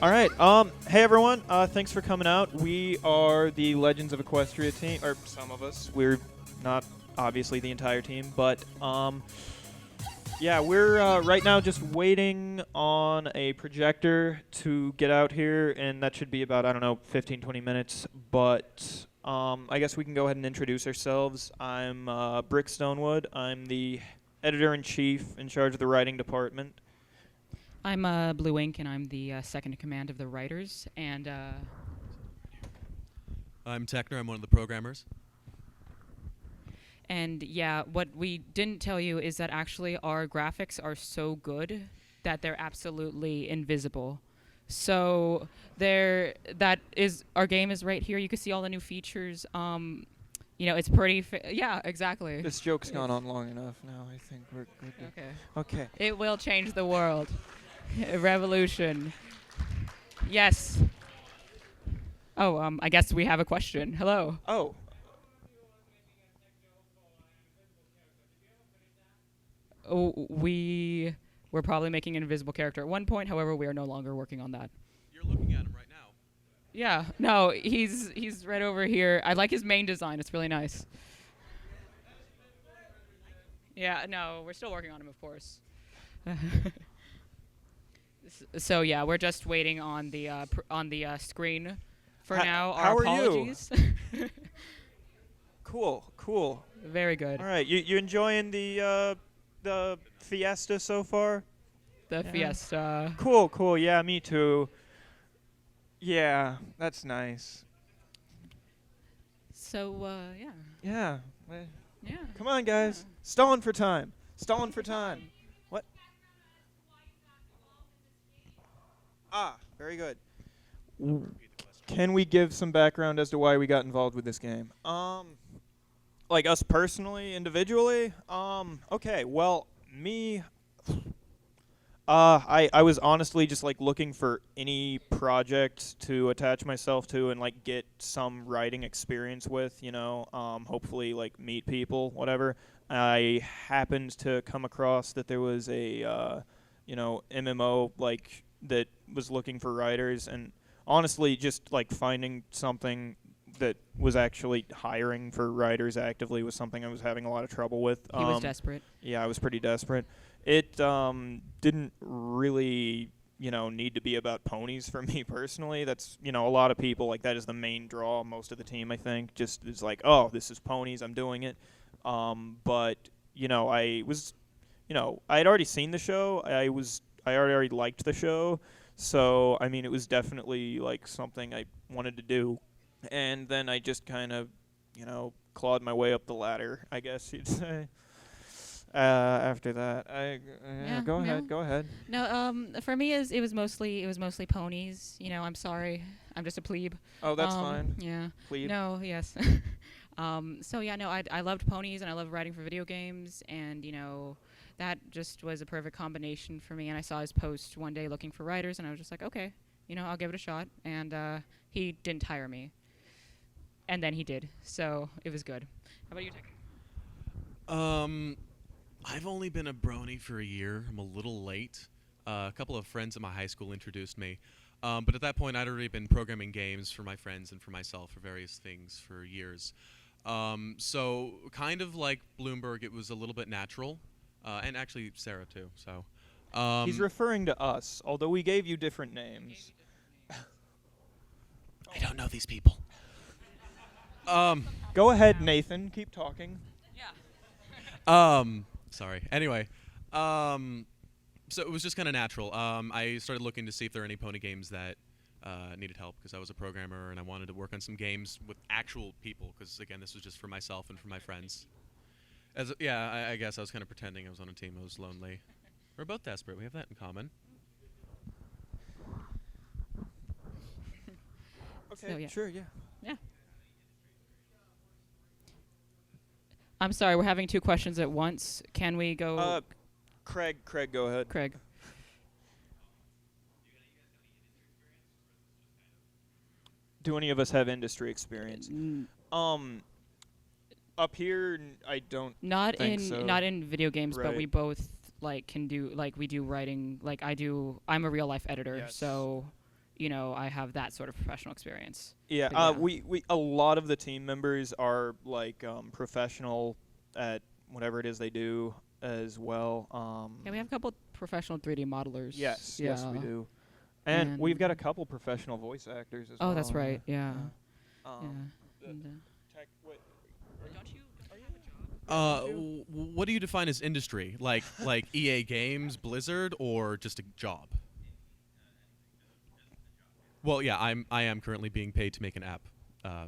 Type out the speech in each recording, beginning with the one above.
All right. Hey everyone. Thanks for coming out. We are the Legends of Equestria team, or some of us. We're not obviously the entire team, but yeah, we're right now just waiting on a projector to get out here, and that should be about, I don't know, 15, 20 minutes. But I guess we can go ahead and introduce ourselves. I'm Brick Stonewood. I'm the editor-in-chief in charge of the writing department. I'm Blue Ink, and I'm the second in command of the writers. And I'm Techner. I'm one of the programmers. and yeah, what we didn't tell you is that actually our graphics are so good that they're absolutely invisible. So that is our game is right here. You can see all the new features. It's pretty. Yeah, exactly. This joke's gone on long enough now. I think we're good. Okay. Okay. It will change the world. Revolution. Yes. Oh, I guess we have a question. Hello. Oh. Oh, we were probably making an invisible character at one point. However, we are no longer working on that. You're looking at him right now. Yeah. No, he's right over here. I like his main design. It's really nice. Yeah. No, we're still working on him, of course. So yeah, we're just waiting on the screen for now. How Our are you? apologies. Cool. Very good. All right. You enjoying the Fiesta so far? The Yeah. Fiesta. Cool. Yeah, me too. Yeah, that's nice. So yeah. Yeah. Yeah. Come on, guys. Yeah. Stalling for time. What? Ah, very good. Can we give some background as to why we got involved with this game? Like us personally, individually? Okay, well, me, I was honestly just like looking for any project to attach myself to and like get some writing experience with, hopefully like meet people, whatever. I happened to come across that there was a, MMO like that was looking for writers, and honestly just like finding something that was actually hiring for writers actively was something I was having a lot of trouble with. He was desperate. Yeah, I was pretty desperate. It didn't really, need to be about ponies for me personally. That's, a lot of people, like, that is the main draw. Most of the team, I think, just is like, oh, this is ponies, I'm doing it. But, I was, I had already seen the show. I already liked the show. So, I mean, it was definitely, like, something I wanted to do. And then I just kind of, clawed my way up the ladder, I guess you'd say. After that, go ahead. No, for me it was mostly ponies. I'm sorry, I'm just a plebe. Oh, that's fine. Yeah. Plebe. No, yes. So yeah, no, I loved ponies and I loved writing for video games, and that just was a perfect combination for me. And I saw his post one day looking for writers, and I was just like, okay, I'll give it a shot. And he didn't hire me, and then he did, so it was good. How about you, Tech? I've only been a brony for a year. I'm a little late. A couple of friends at my high school introduced me. But at that point, I'd already been programming games for my friends and for myself for various things for years. So kind of like Bloomberg, it was a little bit natural. And actually Sarah, too. So He's referring to us, although we gave you different names. I don't know these people. Go ahead, Nathan. Keep talking. Sorry. Anyway, so it was just kind of natural. I started looking to see if there are any pony games that needed help, because I was a programmer and I wanted to work on some games with actual people, because again, this was just for myself and for my friends. I guess I was kind of pretending I was on a team. I was lonely. We're both desperate. We have that in common. Okay, So, yeah. sure, yeah. Yeah. I'm sorry, we're having two questions at once. Can we go? Craig, go ahead. Craig. Do any of us have industry experience? Up here, I don't Not think in so. not in video games, but Right. we both can do we do writing. I'm a real life editor, Yes. so I have that sort of professional experience. Yeah, But yeah. we a lot of the team members are like professional at whatever it is they do as well. Yeah, we have a couple professional 3D modelers. Yes, Yeah. yes, we do. And And- we've got a couple professional voice actors as well. Oh, that's right. Yeah. Yeah. Yeah. And, What do you define as industry? Like EA Games, Blizzard, or just a job? Well, yeah, I am currently being paid to make an app,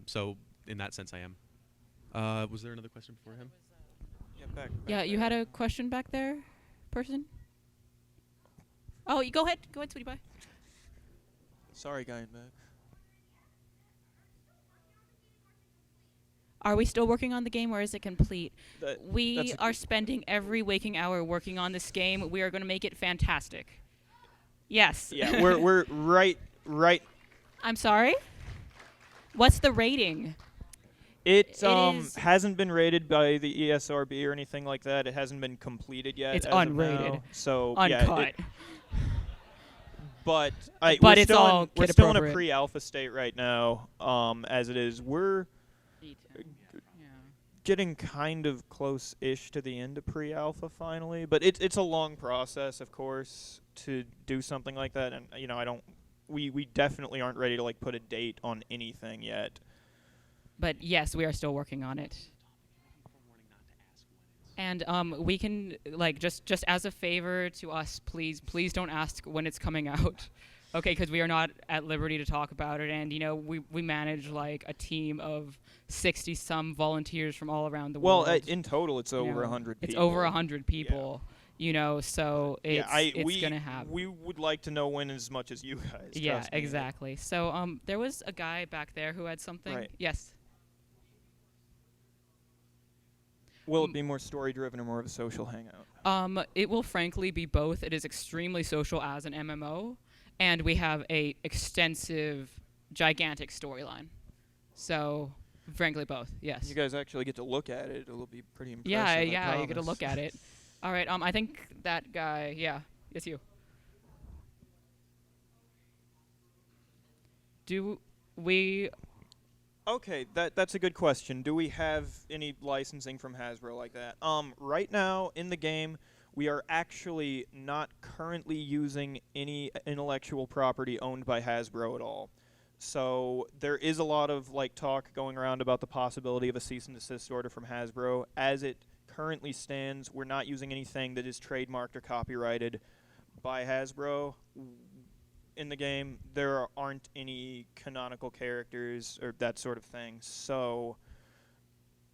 so in that sense, I am. Was there another question before him? Yeah, back yeah, you there. had a question back there, person? Oh, you go ahead. Go ahead, sweetie pie. Sorry, guy in back. Are we still working on the game, or is it complete? We that's a are good spending every waking hour working on this game. We are going to make it fantastic. Yes. Yeah, we're right. I'm sorry? What's the rating? It is- hasn't been rated by the ESRB or anything like that. It hasn't been completed yet. It's as of unrated. now. So Uncut. yeah, but But we're it's still all we're kid still in a appropriate. pre-alpha state right now. As it is, we're Yeah. getting kind of close-ish to the end of pre-alpha finally. But it's a long process, of course, to do something like that. And I don't. We definitely aren't ready to like put a date on anything yet. But yes, we are still working on it. And we can just as a favor to us, please don't ask when it's coming out, okay? Because we are not at liberty to talk about it, and we manage like a team of 60 some volunteers from all around the Well, world. in total, it's over 100 people. It's over 100 people, so it's gonna happen. We would like to know when as much as you guys. Yeah, trust me. exactly. So there was a guy back there who had something. Right. Yes. Will it be more story-driven or more of a social hangout? It will frankly be both. It is extremely social as an MMO, and we have a extensive, gigantic storyline. So, frankly, both. Yes. You guys actually get to look at it. It'll be pretty impressive. Yeah, I yeah. You get to promise. look at it. All right. I think that guy. Yeah. It's you. Do we? Okay, that's a good question. Do we have any licensing from Hasbro like that? Right now in the game, we are actually not currently using any intellectual property owned by Hasbro at all. So there is a lot of like talk going around about the possibility of a cease and desist order from Hasbro. As it currently stands, we're not using anything that is trademarked or copyrighted by Hasbro. In the game, there aren't any canonical characters or that sort of thing. So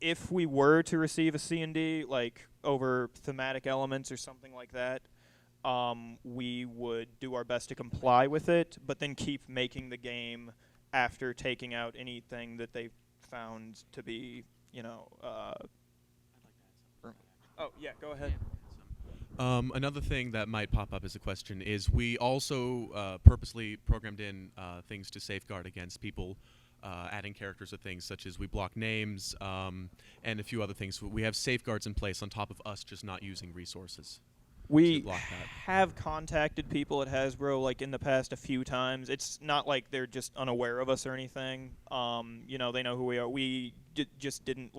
if we were to receive a C&D, like over thematic elements or something like that, we would do our best to comply with it, but then keep making the game after taking out anything that they found to be, oh, yeah, go ahead. Another thing that might pop up as a question is we also purposely programmed in things to safeguard against people adding characters or things, such as we block names and a few other things. We have safeguards in place on top of us just not using resources. We block that. have contacted people at Hasbro like in the past a few times. It's not like they're just unaware of us or anything. They know who we are. We just didn't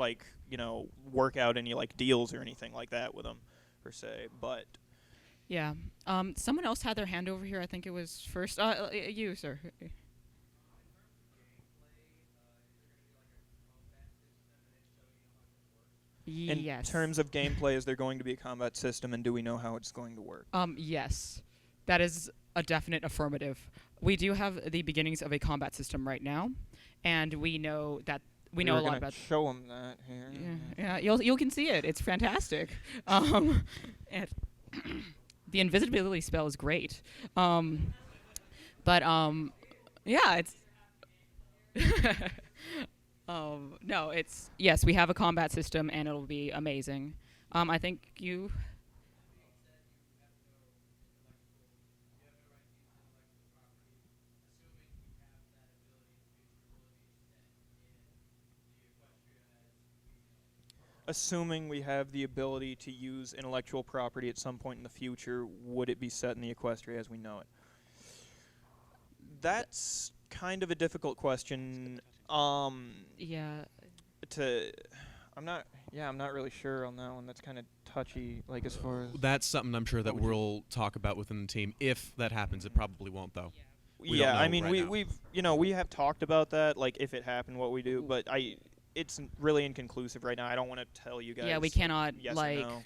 work out any like deals or anything like that with them per se. But Yeah. Someone else had their hand over here. I think it was first. You, sir. in Yes. terms of gameplay, is there going to be a combat system, and do we know how it's going to work? Yes. That is a definite affirmative. We do have the beginnings of a combat system right now, and we know that we know a lot about. Show them that here. Yeah, you can see it. It's fantastic. And the invisibility spell is great. But yeah, it's. No, it's yes. We have a combat system, and it'll be amazing. I think you. Assuming we have the ability to use intellectual property at some point in the future, would it be set in the Equestria as we know it? That's kind of a difficult question. Um, Yeah. to I'm not I'm not really sure on that one. That's kind of touchy, like as far as That's something I'm sure that would you- we'll talk about within the team. If that happens, it probably won't, though. We don't yeah, I know mean right now. we've we have talked about that, like if it happened, what we do, but it's really inconclusive right now. I don't want to tell you guys. Yeah, we like, cannot yes or like no,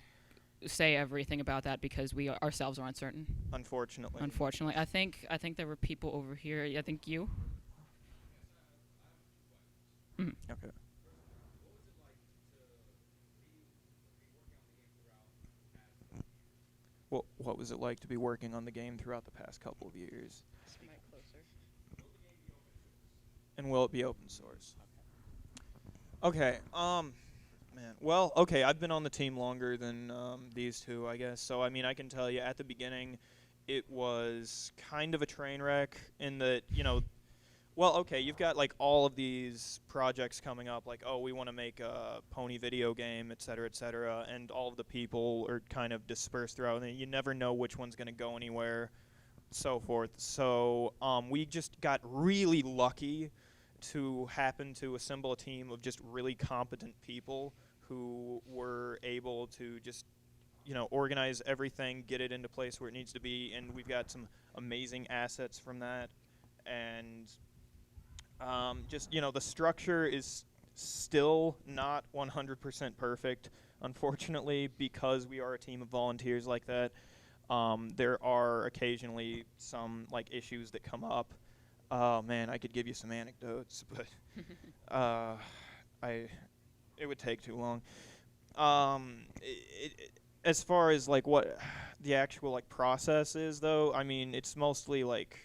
say everything about that because we ourselves are uncertain. unfortunately. Unfortunately, I think there were people over here. I think you. Mhm. Okay. What was it like to be working on the game throughout the past couple of years? And will it be open source? Okay. Man. Well, okay. I've been on the team longer than these two, I guess. So I mean, I can tell you at the beginning, it was kind of a train wreck in that Well, okay, you've got like all of these projects coming up, like, oh, we want to make a pony video game, et cetera, and all of the people are kind of dispersed throughout, and you never know which one's going to go anywhere, so forth. So we just got really lucky to happen to assemble a team of just really competent people who were able to just organize everything, get it into place where it needs to be, and we've got some amazing assets from that, and just the structure is still not 100% perfect, unfortunately, because we are a team of volunteers like that. There are occasionally some like issues that come up. Oh man, I could give you some anecdotes, but I it would take too long. As far as like what the actual like process is, though, I mean it's mostly like.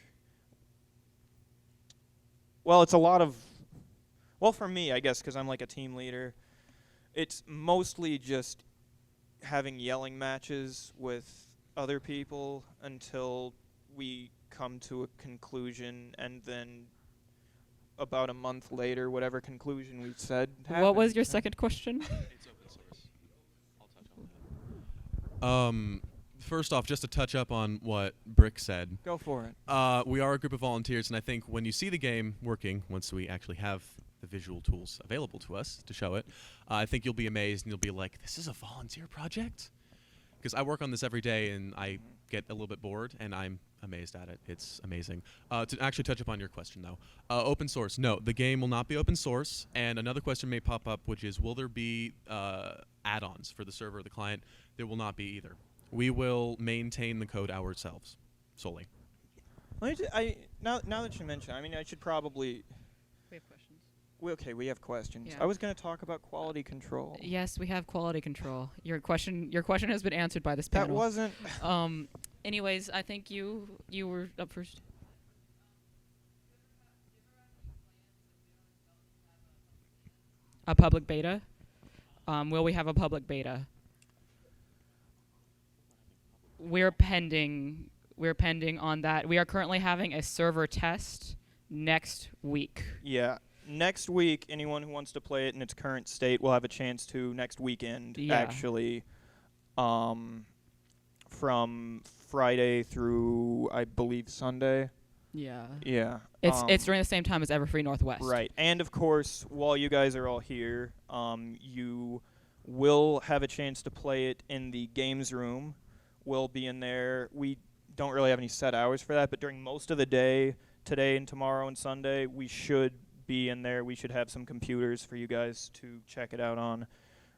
Well, it's a lot of. Well, for me, I guess, because I'm like a team leader, it's mostly just having yelling matches with other people until we come to a conclusion, and then about a month later, whatever conclusion we said. What was happens. your second question? It's open source. I'll touch on that. First off, just to touch up on what Brick said. Go for it. We are a group of volunteers, and I think when you see the game working, once we actually have the visual tools available to us to show it, I think you'll be amazed and you'll be like, this is a volunteer project? Because I work on this every day, and I get a little bit bored, and I'm amazed at it. It's amazing. To actually touch upon your question, though, open source. No, the game will not be open source. And another question may pop up, which is, will there be add-ons for the server or the client? There will not be either. We will maintain the code ourselves solely. Now that you mention, I mean, I should probably. We have questions. We have questions. Yeah. I was going to talk about quality control. Yes, we have quality control. Your question has been answered by this That panel. wasn't. Anyways, I think you were up first. A public beta. Will we have a public beta? We're pending on that. We are currently having a server test next week. Yeah. Next week, anyone who wants to play it in its current state will have a chance to next weekend, Yeah. actually, from Friday through, I believe, Sunday. Yeah. Yeah. It's during the same time as Everfree Northwest. Right. And, of course, while you guys are all here, you will have a chance to play it in the games room. We'll be in there. We don't really have any set hours for that, but during most of the day, today and tomorrow and Sunday, we should be in there. We should have some computers for you guys to check it out on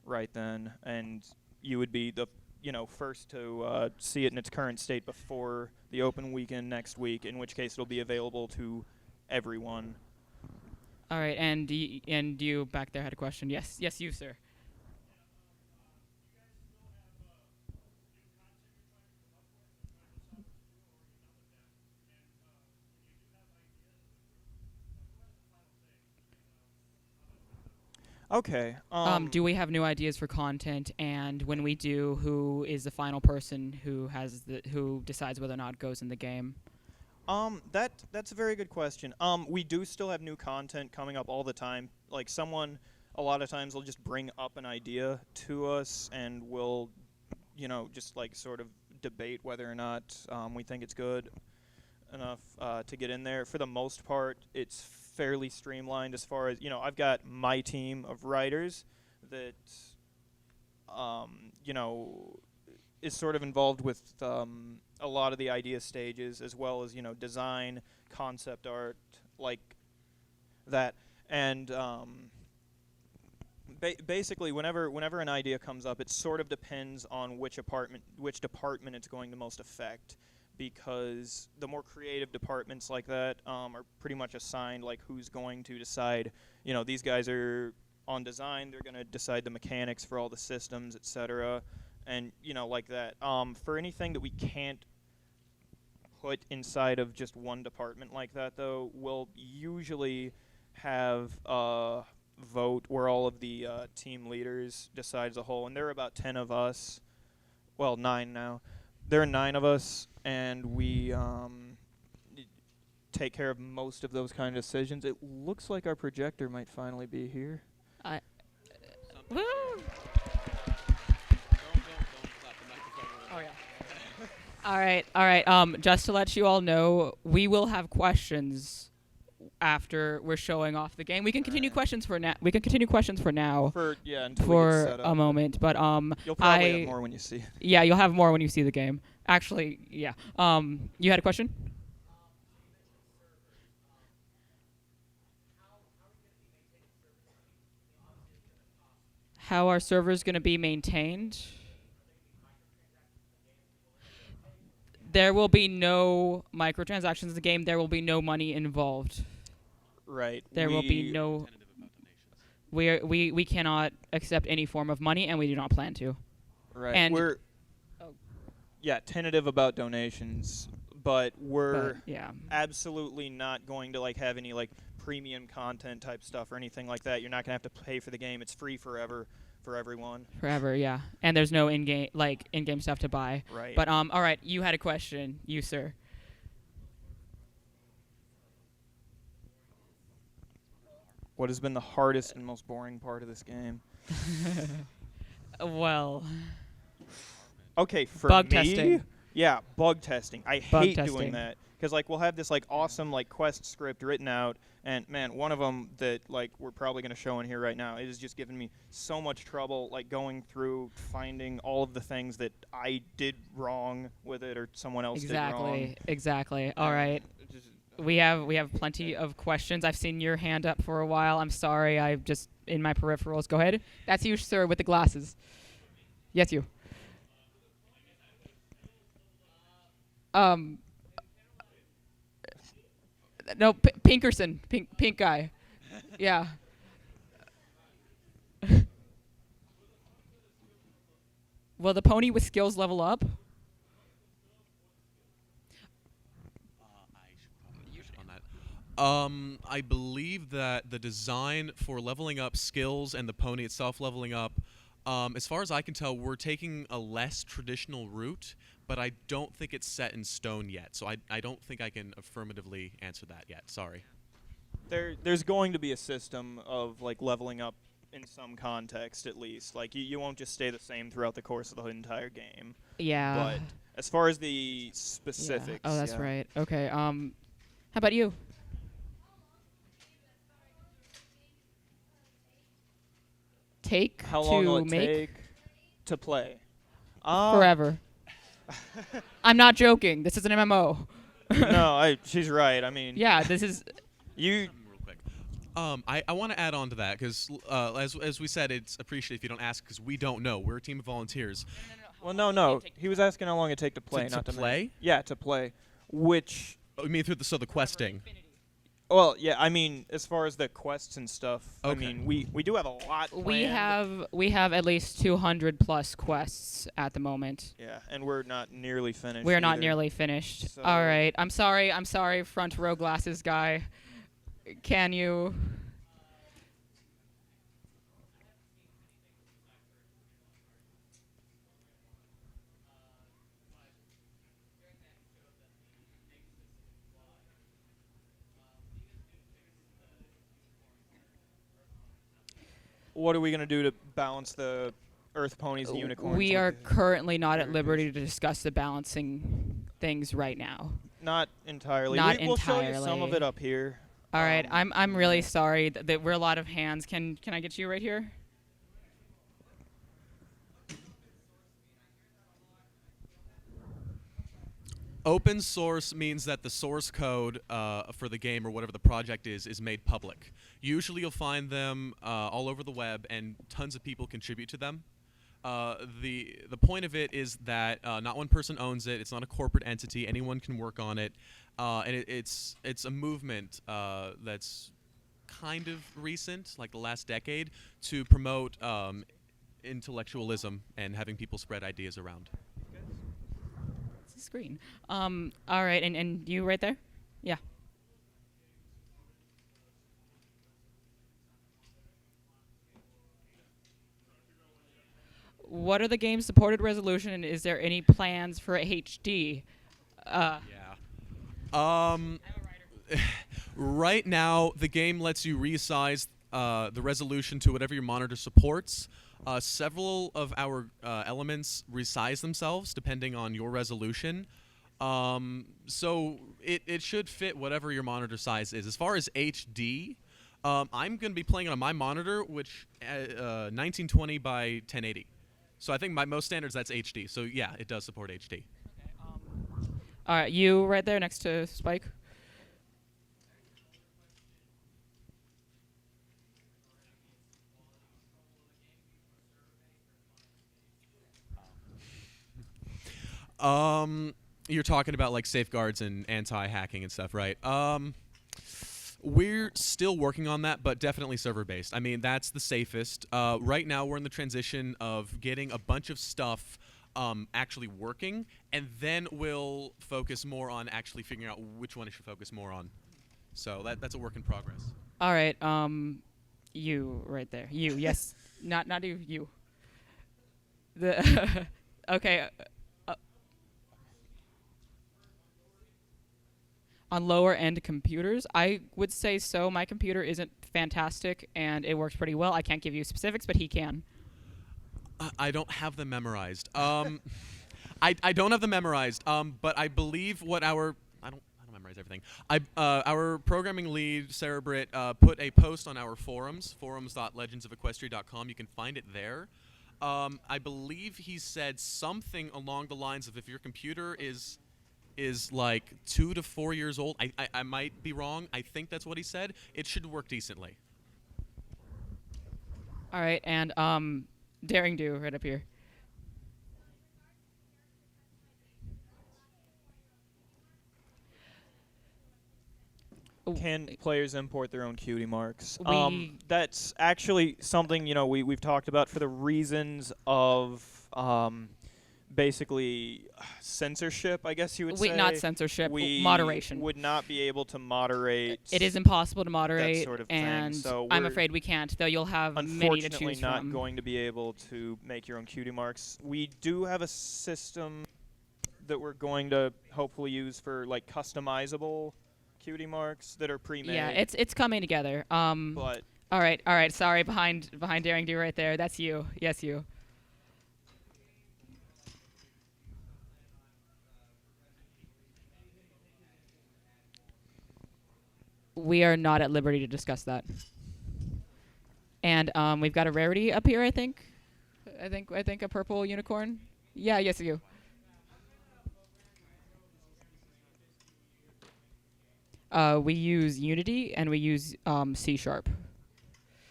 right then, and you would be the first to see it in its current state before the open weekend next week, in which case it'll be available to everyone. All right, and you back there had a question. Yes, you, sir. Okay. Do we have new ideas for content? And when we do, who is the final person who decides whether or not it goes in the game? That's a very good question. We do still have new content coming up all the time. Like someone, a lot of times will just bring up an idea to us, and we'll, just like sort of debate whether or not we think it's good. enough to get in there. For the most part, it's fairly streamlined as far as, I've got my team of writers that, you know, is sort of involved with a lot of the idea stages, as well as, design, concept art, like that. And basically, whenever an idea comes up, it sort of depends on which department it's going to most affect, because the more creative departments like that are pretty much assigned like who's going to decide. These guys are on design; they're going to decide the mechanics for all the systems, etc., and like that. For anything that we can't put inside of just one department like that, though, we'll usually have vote where all of the team leaders decide as a whole, and there are about 10 of us. Well, 9 now. There are 9 of us, and we take care of most of those kind of decisions. It looks like our projector might finally be here. Woo! Don't clap the microphone. Oh yeah. All right. Just to let you all know, we will have questions after we're showing off the game. We can continue questions for now. We can continue questions for now. Until we get For set up. a moment, but You'll probably have more when you see it. Yeah, you'll have more when you see the game. Actually, yeah. You had a question? How are servers going to be maintained? There will be no microtransactions in the game. There will be no money involved. Right. There will be no. Tentative about donations. We cannot accept any form of money, and we do not plan to. Right. And- we're Oh. yeah, tentative about donations, but we're But, yeah. absolutely not going to have any premium content type stuff or anything like that. You're not going to have to pay for the game. It's free forever for everyone. Forever, yeah. And there's no in-game stuff to buy. Right. But all right, you had a question, you sir. What has been the hardest and most boring part of this game? Well, Okay, for Bug me, testing. yeah, bug testing. I Bug hate testing. doing that because we'll have this awesome quest script written out, and man, one of them that we're probably going to show in here right now, it is just giving me so much trouble going through finding all of the things that I did wrong with it or someone else did wrong. Exactly. All right. It just- We have plenty of questions. I've seen your hand up for a while. I'm sorry. I've just in my peripherals. Go ahead. That's you, sir, with the glasses. Yes, you. No, Pinkerson, pink guy. Yeah. Will the pony with skills level up? I believe that the design for leveling up skills and the pony itself leveling up, as far as I can tell, we're taking a less traditional route, but I don't think it's set in stone yet. So I don't think I can affirmatively answer that yet. Sorry. There's going to be a system of leveling up in some context at least. You won't just stay the same throughout the course of the entire game. Yeah. But as far as the Yeah. specifics, Oh, that's yeah. right. Okay. How about you? Take How long to will it make take to play? forever. I'm not joking. This is an MMO. No, she's right. I mean, Yeah, this is. you. Real quick. I want to add on to that because, as we said, it's appreciated if you don't ask because we don't know. We're a team of volunteers. Well, no. He was asking how long it take to play, To not to play? make. Yeah, to play. Which, Oh, you mean through the questing? well, yeah. I mean, as far as the quests and stuff, I Okay. mean, we do have a lot. We planned. have at least 200 plus quests at the moment. Yeah, and we're not nearly finished. We're not either. nearly finished. So- All right. I'm sorry, front row glasses guy. Can you? What are we gonna do to balance the Earth ponies and unicorns? We with are the currently not at characters? liberty to discuss the balancing things right now. Not entirely. Not We'll show you some of entirely. it up here. All right, I'm really yeah. sorry that we're a lot of hands. Can I get you right here? Open source means that the source code for the game or whatever the project is made public. Usually you'll find them all over the web, and tons of people contribute to them. The point of it is that not one person owns it. It's not a corporate entity. Anyone can work on it, and it's a movement that's kind of recent, like the last decade, to promote intellectualism and having people spread ideas around. It's a screen. All right, and you right there? Yeah. What are the game's supported resolution, and is there any plans for HD? Uh, Yeah. Right now, the game lets you resize the resolution to whatever your monitor supports. Several of our elements resize themselves depending on your resolution. So it should fit whatever your monitor size is. As far as HD, I'm going to be playing it on my monitor, which 1920 by 1080. So I think by most standards that's HD. So yeah, it does support HD. all right, you right there next to Spike. You're talking about like safeguards and anti-hacking and stuff, right? We're still working on that, but definitely server-based. I mean, that's the safest. Right now, we're in the transition of getting a bunch of stuff actually working, and then we'll focus more on actually figuring out which one it should focus more on. So that's a work in progress. All right, you right there. You, yes, not you. You. The okay. On lower end computers, I would say so. My computer isn't fantastic, and it works pretty well. I can't give you specifics, but he can. I don't have them memorized. I don't have them memorized. But I believe what I don't memorize everything. Our programming lead Sarah Britt put a post on our forums, forums.legendsofequestria.com. You can find it there. I believe he said something along the lines of if your computer is like 2 to 4 years old. I might be wrong. I think that's what he said. It should work decently. All right, and Daring Do right up here. Can players import their own cutie marks? We That's actually something we've talked about for the reasons of basically censorship, I guess you would say. not censorship, We moderation. would not be able to moderate. It is impossible to moderate, sort of thing, and so I'm we're afraid we can't. Though you'll have many to unfortunately choose not from. going to be able to make your own cutie marks. We do have a system that we're going to hopefully use for like customizable cutie marks that are pre-made. Yeah, it's coming together. But All right. Sorry, behind Daring Do right there. That's you. Yes, you. We are not at liberty to discuss that. And we've got a rarity up here. I think a purple unicorn. Yeah. Yes, you. We use Unity and we use C Sharp.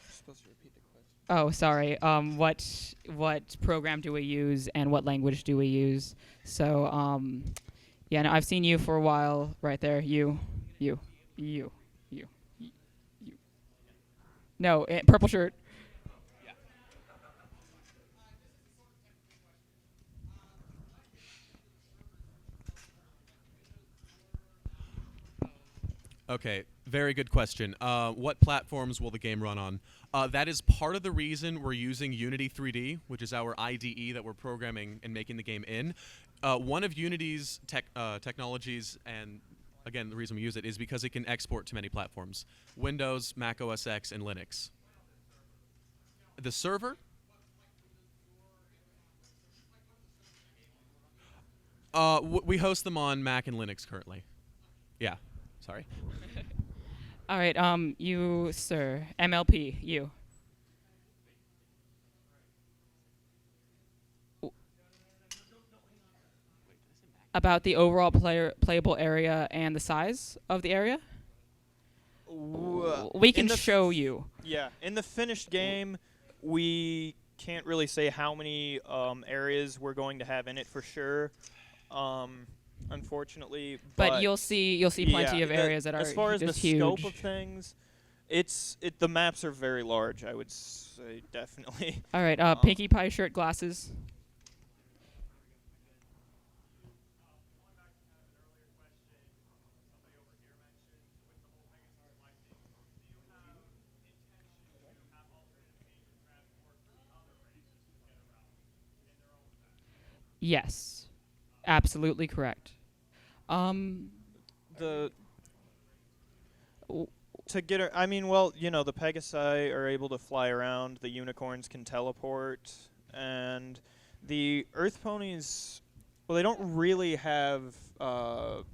supposed to repeat the question. Oh, sorry. What program do we use and what language do we use? So, yeah, no, I've seen you for a while, right there. You. No, purple shirt. Okay, very good question. What platforms will the game run on? That is part of the reason we're using Unity 3D, which is our IDE that we're programming and making the game in. One of Unity's technologies, and again, the reason we use it, is because it can export to many platforms. Windows, Mac OS X, and Linux. The server? We host them on Mac and Linux currently. Yeah. Sorry. All right, you, sir, MLP, you. About the overall playable area and the size of the area? We can In the show you. Yeah, in the finished game, we can't really say how many areas we're going to have in it for sure. Unfortunately, But you'll see plenty of areas that are as far as the just scope huge. of things, the maps are very large. I would say definitely. All right, Pinkie Pie shirt, glasses. Yes, absolutely correct. Um, The w- to get her, I mean, well, the Pegasi are able to fly around. The unicorns can teleport, and the Earth ponies. Well, they don't really have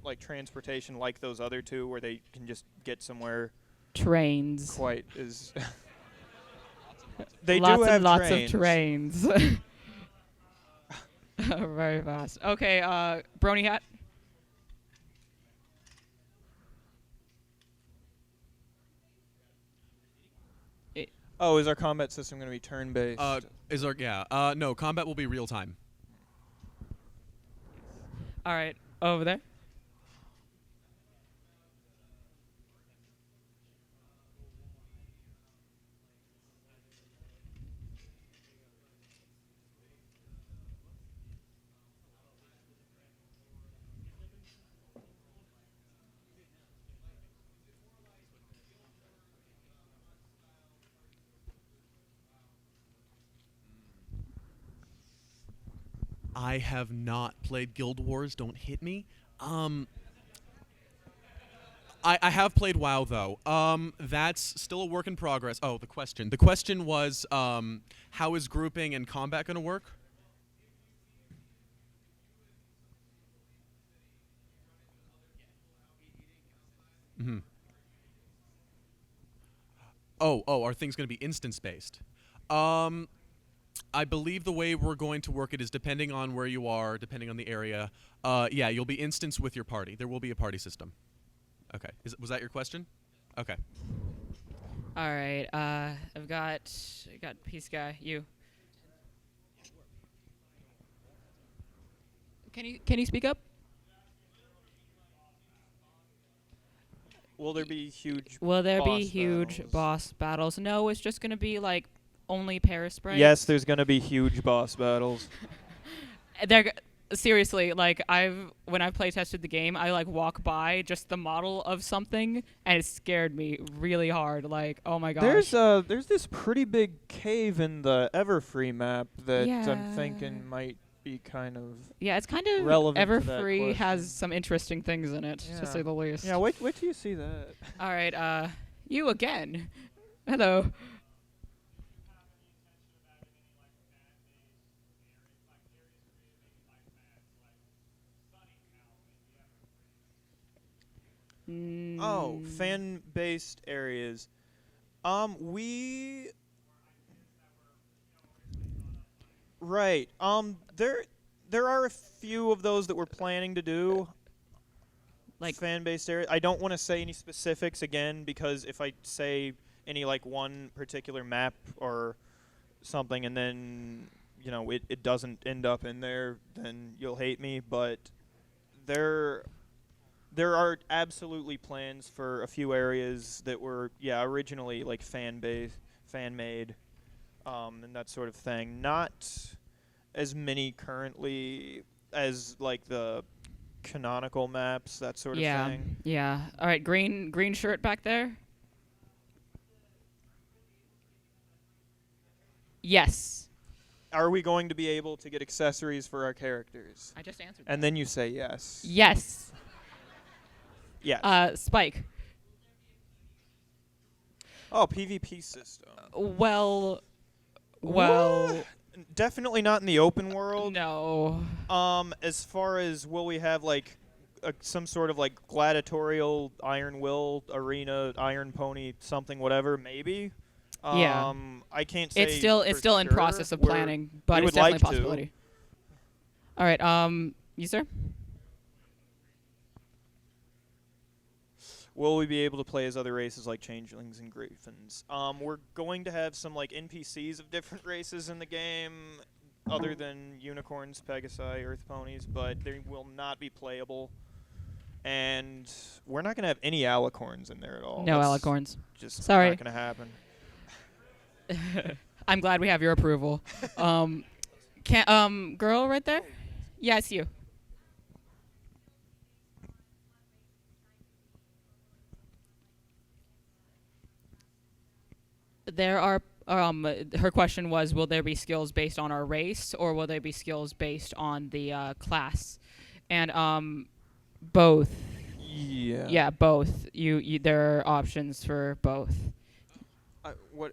like transportation like those other two, where they can just get somewhere trains. quite as. They lots do and have lots trains. of trains. Very fast. Okay, Brony hat. Oh, is our combat system going to be turn-based? No, combat will be real time. All right, over there. I have not played Guild Wars. Don't hit me. I have played WoW though. That's still a work in progress. Oh, the question. The question was, how is grouping and combat going to work? Mm-hmm. Are things going to be instance based? Um, I believe the way we're going to work it is depending on where you are, depending on the area. Yeah, you'll be instanced with your party. There will be a party system. Okay. Was that your question? Okay. All right. I got Peace Guy. You. Can you speak up? Will there be huge? Will there be boss huge battles? boss battles? No, it's just gonna be like only Paris sprites. Yes, there's going to be huge boss battles. They're seriously like when I play tested the game, I like walk by just the model of something and it scared me really hard. Like, oh my gosh. There's this pretty big cave in the Everfree map that Yeah. I'm thinking might be kind of. Yeah, it's kind of relevant to that Everfree has question. some interesting things in it, Yeah. to say the least. Yeah, wait till you see that. All right, you again. Hello. Oh, fan-based areas. We. Right. There are a few of those that we're planning to do. Like- fan-based area. I don't want to say any specifics again because if I say any like one particular map or something and then it doesn't end up in there, then you'll hate me. But there are absolutely plans for a few areas that were originally like fan-based, fan-made, and that sort of thing. Not as many currently as like the canonical maps, that sort of thing. Yeah. All right, green shirt back there. Yes. Are we going to be able to get accessories for our characters? I just answered. And then you say yes. Yes. Yes. Spike. Oh, PvP system. Well. Definitely not in the open world. No. As far as will we have like some sort of like gladiatorial Iron Will arena, Iron Pony, something, whatever, maybe. Yeah. I can't say It's still for in sure. process of We're- planning, but we it's would definitely like a possibility. All right. You sir? Will we be able to play as other races like changelings and griffins? We're going to have some like NPCs of different races in the game, other than unicorns, pegasi, earth ponies, but they will not be playable. And we're not going to have any alicorns in there at all. No That's alicorns. Just Sorry. not going to happen. I'm glad we have your approval. Girl right there? Yeah, it's you. There are her question was, will there be skills based on our race, or will there be skills based on the class? And both. Yeah. Yeah, both. You there are options for both. What?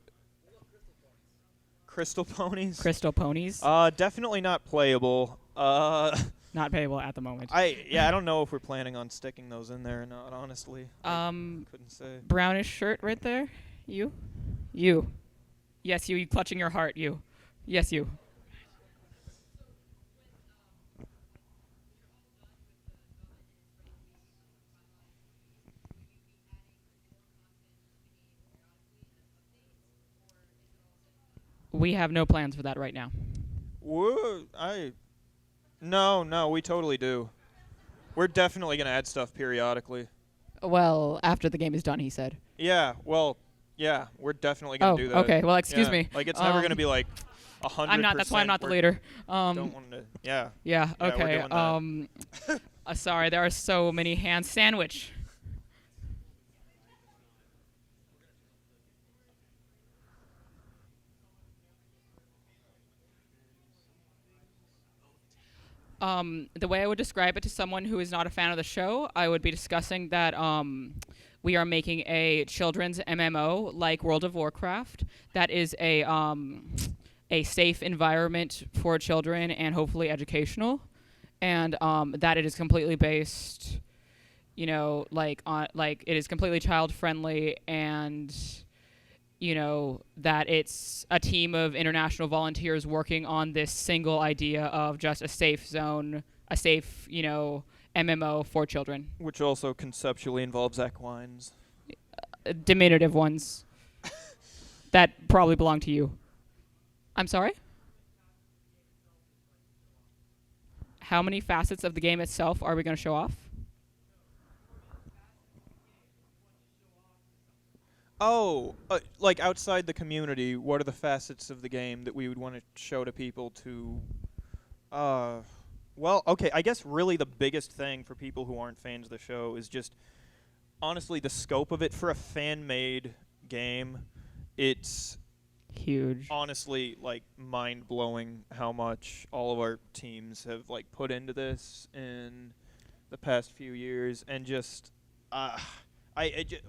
Crystal ponies? Crystal ponies, Definitely not playable. not payable at the moment. I don't know if we're planning on sticking those in there or not, honestly. I couldn't say. Brownish shirt right there. You. Yes, you clutching your heart. You. Yes, you. We have no plans for that right now. Whoa, No, we totally do. We're definitely going to add stuff periodically. Well, after the game is done, he said. Yeah, well, yeah, we're definitely going to do that. Okay. Well, excuse Yeah, me. Like, it's never going to be like 100%. I'm not. That's why I'm not the leader. Don't want to, yeah. Yeah. Yeah, we're Okay. doing Sorry, there are so many hands. Sandwich. The way I would describe it to someone who is not a fan of the show, I would be discussing that we are making a children's MMO like World of Warcraft that is a safe environment for children and hopefully educational, and that it is completely based, like it is completely child friendly, and that it's a team of international volunteers working on this single idea of just a safe zone, a safe, MMO for children. Which also conceptually involves equines. Diminutive ones that probably belong to you. I'm sorry? How many facets of the game itself are we going to show off? Oh, like outside the community, what are the facets of the game that we would want to show to people to... Well, okay, I guess really the biggest thing for people who aren't fans of the show is just, honestly, the scope of it. For a fan-made game, it's Huge. honestly, like, mind-blowing how much all of our teams have, like, put into this in the past few years, and just...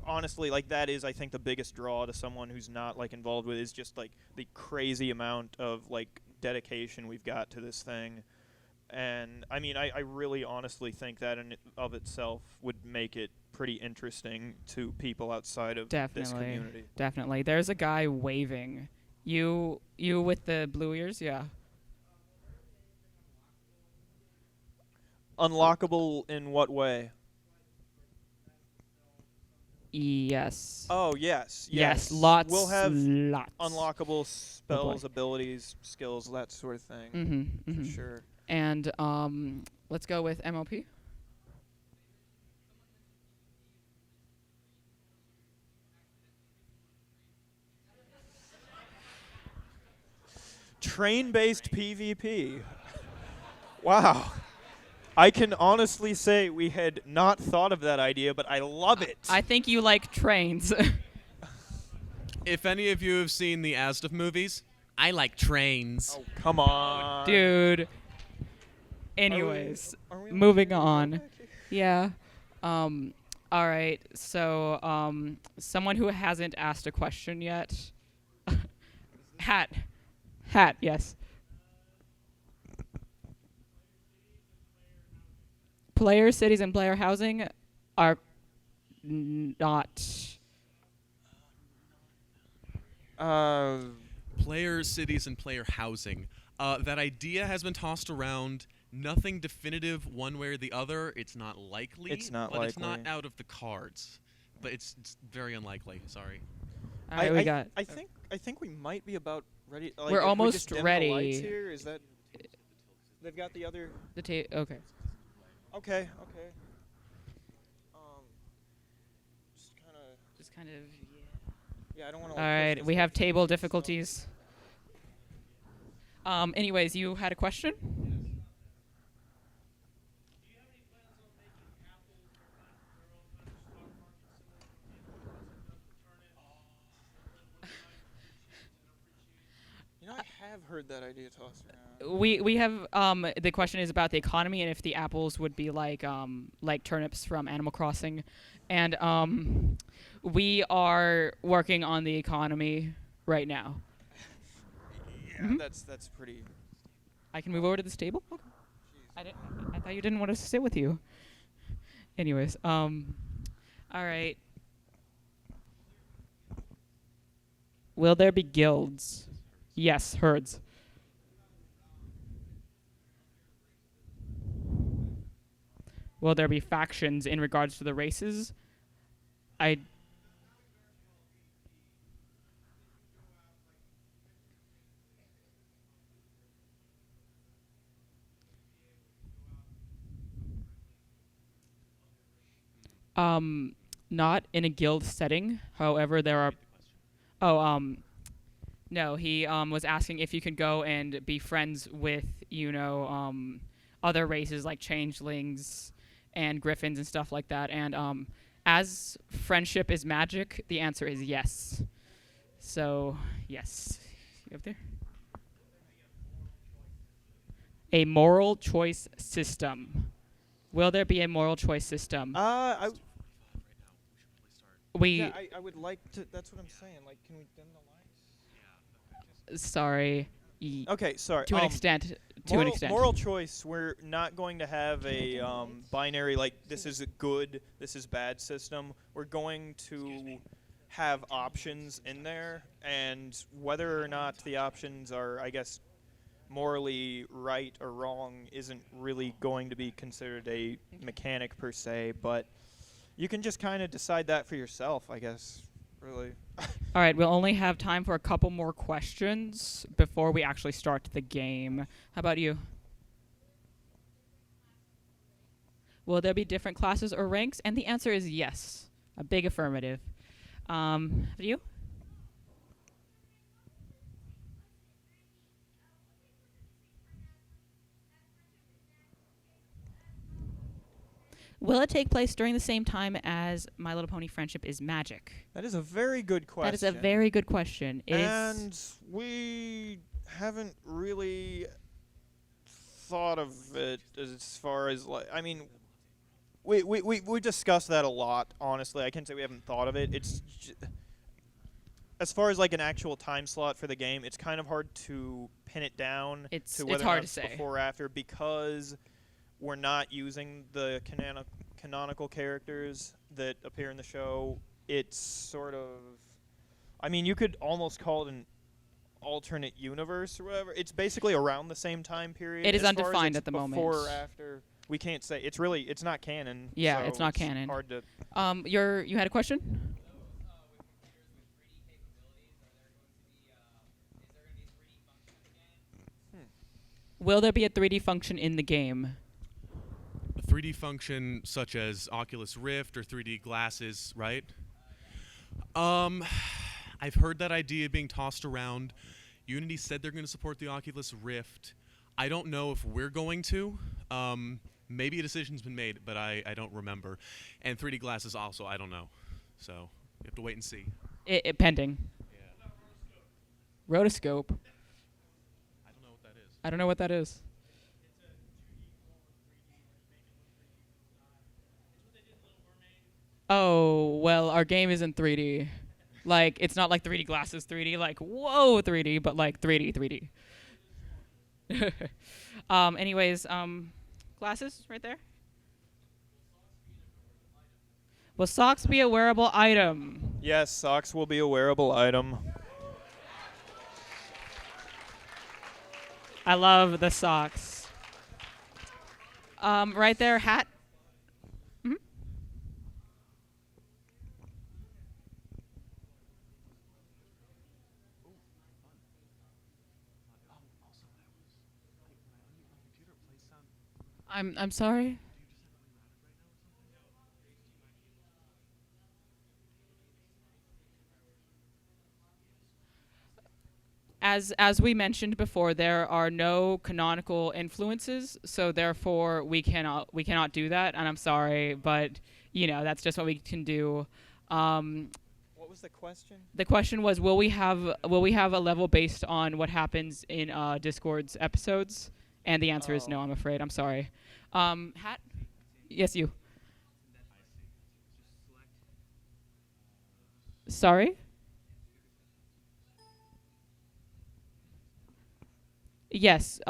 honestly, like, that is, I think, the biggest draw to someone who's not, like, involved with it is just, like, the crazy amount of, like, dedication we've got to this thing. And, I mean, I really honestly think that in of itself would make it pretty interesting to people outside of this community. Definitely. There's a guy waving. You with the blue ears? Yeah. Unlockable in what way? Yes. Oh, yes. Yes. Lots. We'll have lots. unlockable spells, abilities, skills, that sort of thing. Mm-hmm. For sure. And let's go with MLP. Train-based PvP. Wow. I can honestly say we had not thought of that idea, but I love it. I think you like trains. If any of you have seen the Asdf movies, I like trains. Oh, come on. Dude. Anyways, Are we moving on. Yeah. All right. So, someone who hasn't asked a question yet. Hat. Yes. Player cities and player housing are not. Player cities and player housing. That idea has been tossed around. Nothing definitive one way or the other. It's not likely. It's not but it's not likely. out of the cards. But it's very unlikely. Sorry. All right, we got. I think we might be about ready. Like, We're if we almost just dim the ready. lights here, is that? They've got the other. The okay. Okay. Just kind of. Just kind of. Yeah, I don't want All right, we have table difficulties. Anyways, you had a question? You know, I have heard that idea tossed around. We have the question is about the economy and if the apples would be like turnips from Animal Crossing, and we are working on the economy right now. Yeah, Mhm. that's pretty. I can move over to this table. Jeez. I thought you didn't want us to sit with you. Anyways, all right. Will there be guilds? Yes, herds. Will there be factions in regards to the races? I not in a guild setting. However, there are. Oh, no. He was asking if you could go and be friends with other races like changelings and griffins and stuff like that. And as friendship is magic, the answer is yes. So yes, you up there. A moral choice system. Will there be a moral choice system? We I would like to. That's what I'm saying. Like, can we dim the lights? sorry. Okay, sorry. To an extent. To an extent. Moral choice. We're not going to have a binary like this is a good, this is bad system. We're going to have options in there, and whether or not the options are, I guess, morally right or wrong isn't really going to be considered a mechanic per se, but you can just kind of decide that for yourself, I guess, really. All right, we'll only have time for a couple more questions before we actually start the game. How about you? Will there be different classes or ranks? And the answer is yes. A big affirmative. You? Will it take place during the same time as My Little Pony Friendship is Magic? That is a very good question. That is a very good question. And we haven't really thought of it as far as, like, I mean, we discussed that a lot, honestly. I can't say we haven't thought of it. It's as far as like an actual time slot for the game, it's kind of hard to pin it down to whether it's or hard not to it's say. before or after, because we're not using the canonical characters that appear in the show. It's sort of, I mean, you could almost call it an alternate universe or whatever. It's basically around the same time period. It is as far as undefined it's at the before moment. or after. We can't say. It's not canon. Yeah, so it's not canon. Hard to. You had a question? Will there be a 3D function in the game? A 3D function such as Oculus Rift or 3D glasses, right? I've heard that idea being tossed around. Unity said they're going to support the Oculus Rift. I don't know if we're going to. Maybe a decision's been made, but I don't remember. And 3D glasses also, I don't know. So you have to wait and see. Pending. Yeah. Rotoscope. I don't know what that is. I don't know what that is. Oh, well, our game isn't 3D. Like, it's not like 3D glasses 3D, like, whoa, 3D, but like 3D. Anyways, glasses right there. Will socks be a wearable item? Yes, socks will be a wearable item. I love the socks. Right there, hat. Mhm. I'm sorry. As we mentioned before, there are no canonical influences, so therefore we cannot do that. And I'm sorry, but that's just what we can do. Um, What was the question? the question was, will we have a level based on what happens in Discord's episodes? And the answer is no. Oh. I'm afraid. I'm sorry. Hat. Yes, you. Sorry. Yes.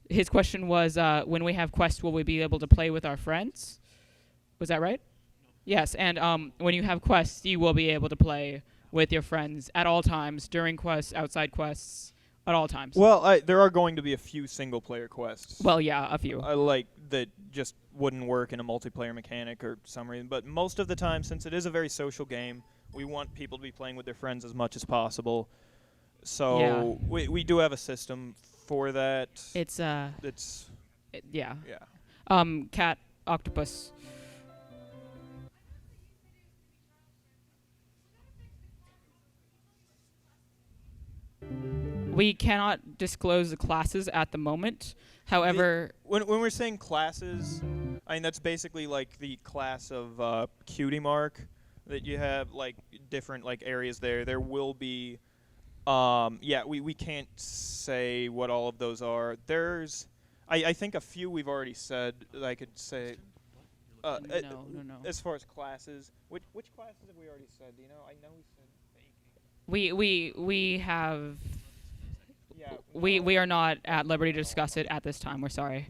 His question was, when we have quests, will we be able to play with our friends? Was that right? Yes. And when you have quests, you will be able to play with your friends at all times, during quests, outside quests, at all times. Well, there are going to be a few single-player quests. Well, yeah, a few. Like that just wouldn't work in a multiplayer mechanic or some reason. But most of the time, since it is a very social game, we want people to be playing with their friends as much as possible. So Yeah. we do have a system for that. It's yeah. Yeah. Cat, octopus. We cannot disclose the classes at the moment. However, When we're saying classes, I mean that's basically like the class of Cutie Mark that you have, like different like areas there. There will be, yeah, we can't say what all of those are. I think a few we've already said that I could say. no. As far as classes, which classes have we already said? Do you know? I know we said baking. We have Yeah. we are not at liberty to discuss it at this time. We're sorry.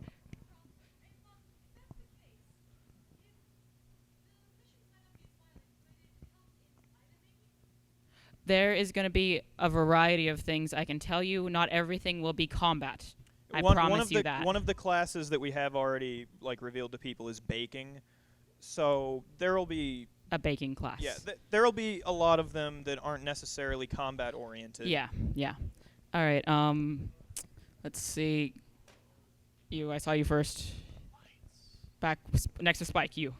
There is going to be a variety of things I can tell you. Not everything will be combat. I promise you that. One of the classes that we have already like revealed to people is baking. So there'll be A baking class. there'll be a lot of them that aren't necessarily combat oriented. Yeah. All right. Let's see. I saw you first. Back next to Spike. You.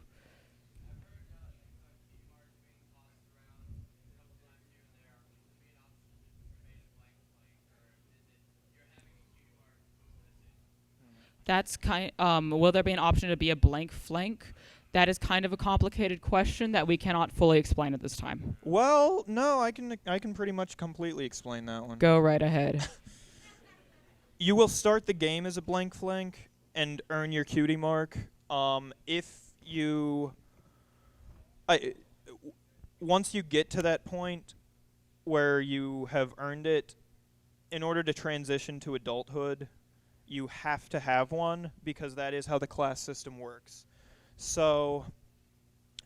That's kind. Will there be an option to be a blank flank? That is kind of a complicated question that we cannot fully explain at this time. Well, no, I can pretty much completely explain that one. Go right ahead. You will start the game as a blank flank and earn your cutie mark. If you, once you get to that point where you have earned it, in order to transition to adulthood, you have to have one because that is how the class system works. So,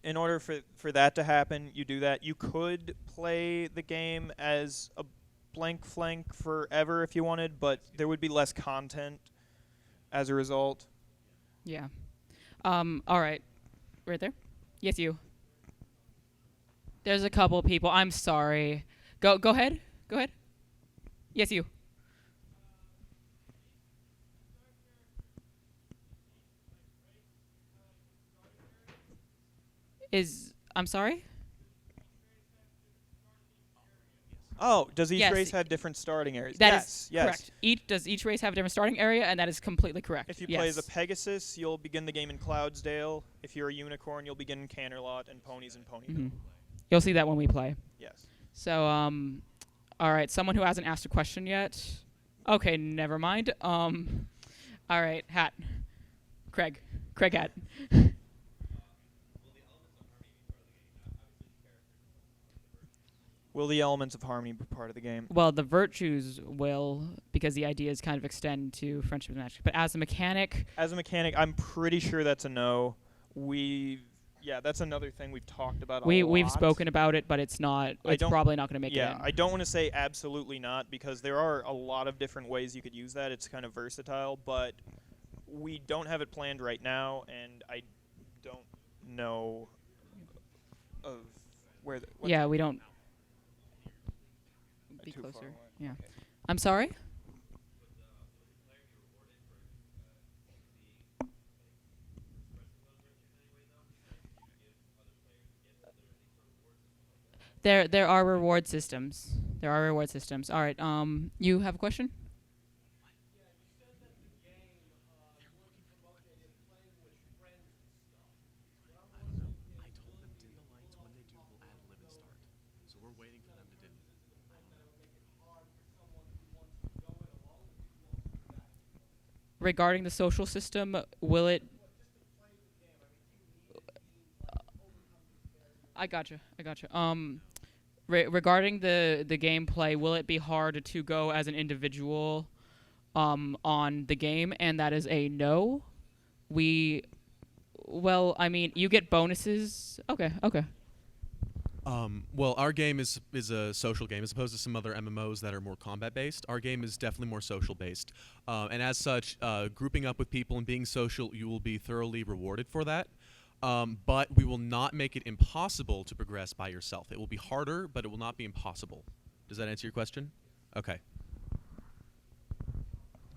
in order for that to happen, you do that. You could play the game as a blank flank forever if you wanted, but there would be less content as a result. Yeah. All right. Right there. Yes, you. There's a couple people. I'm sorry. Go ahead. Go ahead. Yes, you. I'm sorry? Oh, does each Yes. race have different starting areas? That yes, is yes. correct. Does each race have a different starting area? And that is completely correct. If you yes. play as a Pegasus, you'll begin the game in Cloudsdale. If you're a Unicorn, you'll begin in Canterlot, and Ponies in Ponyville. You'll see that when we play. Yes. So, all right. Someone who hasn't asked a question yet. Okay, never mind. All right, Hat. Craig Hat. Will the elements of harmony be part of the game? Well, the virtues will, because the ideas kind of extend to friendship and magic. But as a mechanic, I'm pretty sure that's a no. yeah, that's another thing we've talked about a We've lot. spoken about it, but it's not. I It's don't- probably not going to make it Yeah, in. I don't want to say absolutely not because there are a lot of different ways you could use that. It's kind of versatile, but we don't have it planned right now, and I don't know of where. Yeah, we don't. Be Too far closer. away. Yeah. I'm sorry. There are reward systems. There are reward systems. All right. You have a question? I told them dim the lights. When they do, we'll add live and start. So we're waiting for them to dim. Regarding the social system, will it? I gotcha. I gotcha. Regarding the gameplay, will it be hard to go as an individual, on the game? And that is a no. Well, I mean, you get bonuses. Okay. Okay. Well, our game is a social game as opposed to some other MMOs that are more combat based. Our game is definitely more social based, and as such, grouping up with people and being social, you will be thoroughly rewarded for that. But we will not make it impossible to progress by yourself. It will be harder, but it will not be impossible. Does that answer your question? Okay.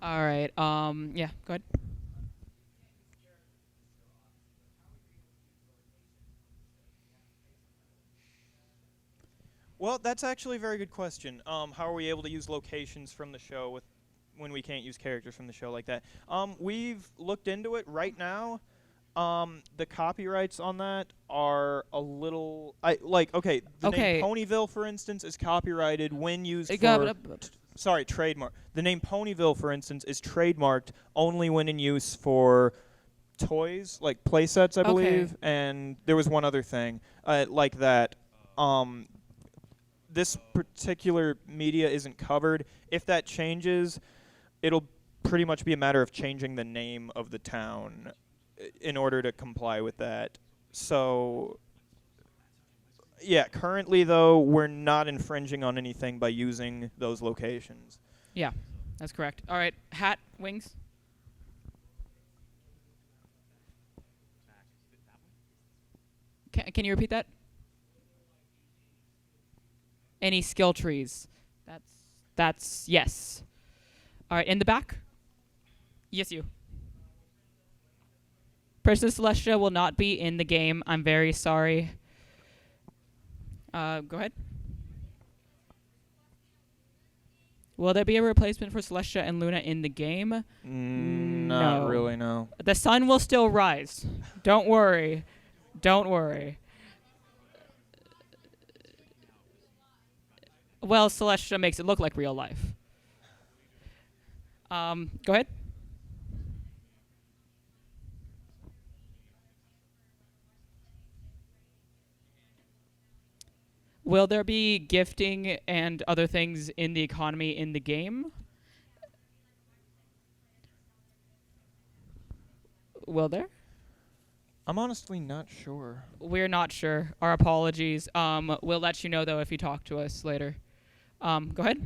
All right. Yeah. Go ahead. Well, that's actually a very good question. How are we able to use locations from the show when we can't use characters from the show like that? We've looked into it right now. The copyrights on that are a little. Okay, the Okay. name Ponyville, for instance, is copyrighted when used Go- for. Sorry, trademark. The name Ponyville, for instance, is trademarked only when in use for toys, like playsets, I Okay. believe. And there was one other thing like that. This particular media isn't covered. If that changes, it'll pretty much be a matter of changing the name of the town in order to comply with that. So, yeah, currently, though, we're not infringing on anything by using those locations. Yeah, that's correct. All right. Hat wings. Can you repeat that? Any skill trees? That's yes. All right, in the back. Yes, you. Princess Celestia will not be in the game. I'm very sorry. Go ahead. Will there be a replacement for Celestia and Luna in the game? Not No. really, no. The sun will still rise. Don't worry. Don't worry. Well, Celestia makes it look like real life. Go ahead. Will there be gifting and other things in the economy in the game? Will there? I'm honestly not sure. We're not sure. Our apologies. We'll let you know though if you talk to us later. Go ahead.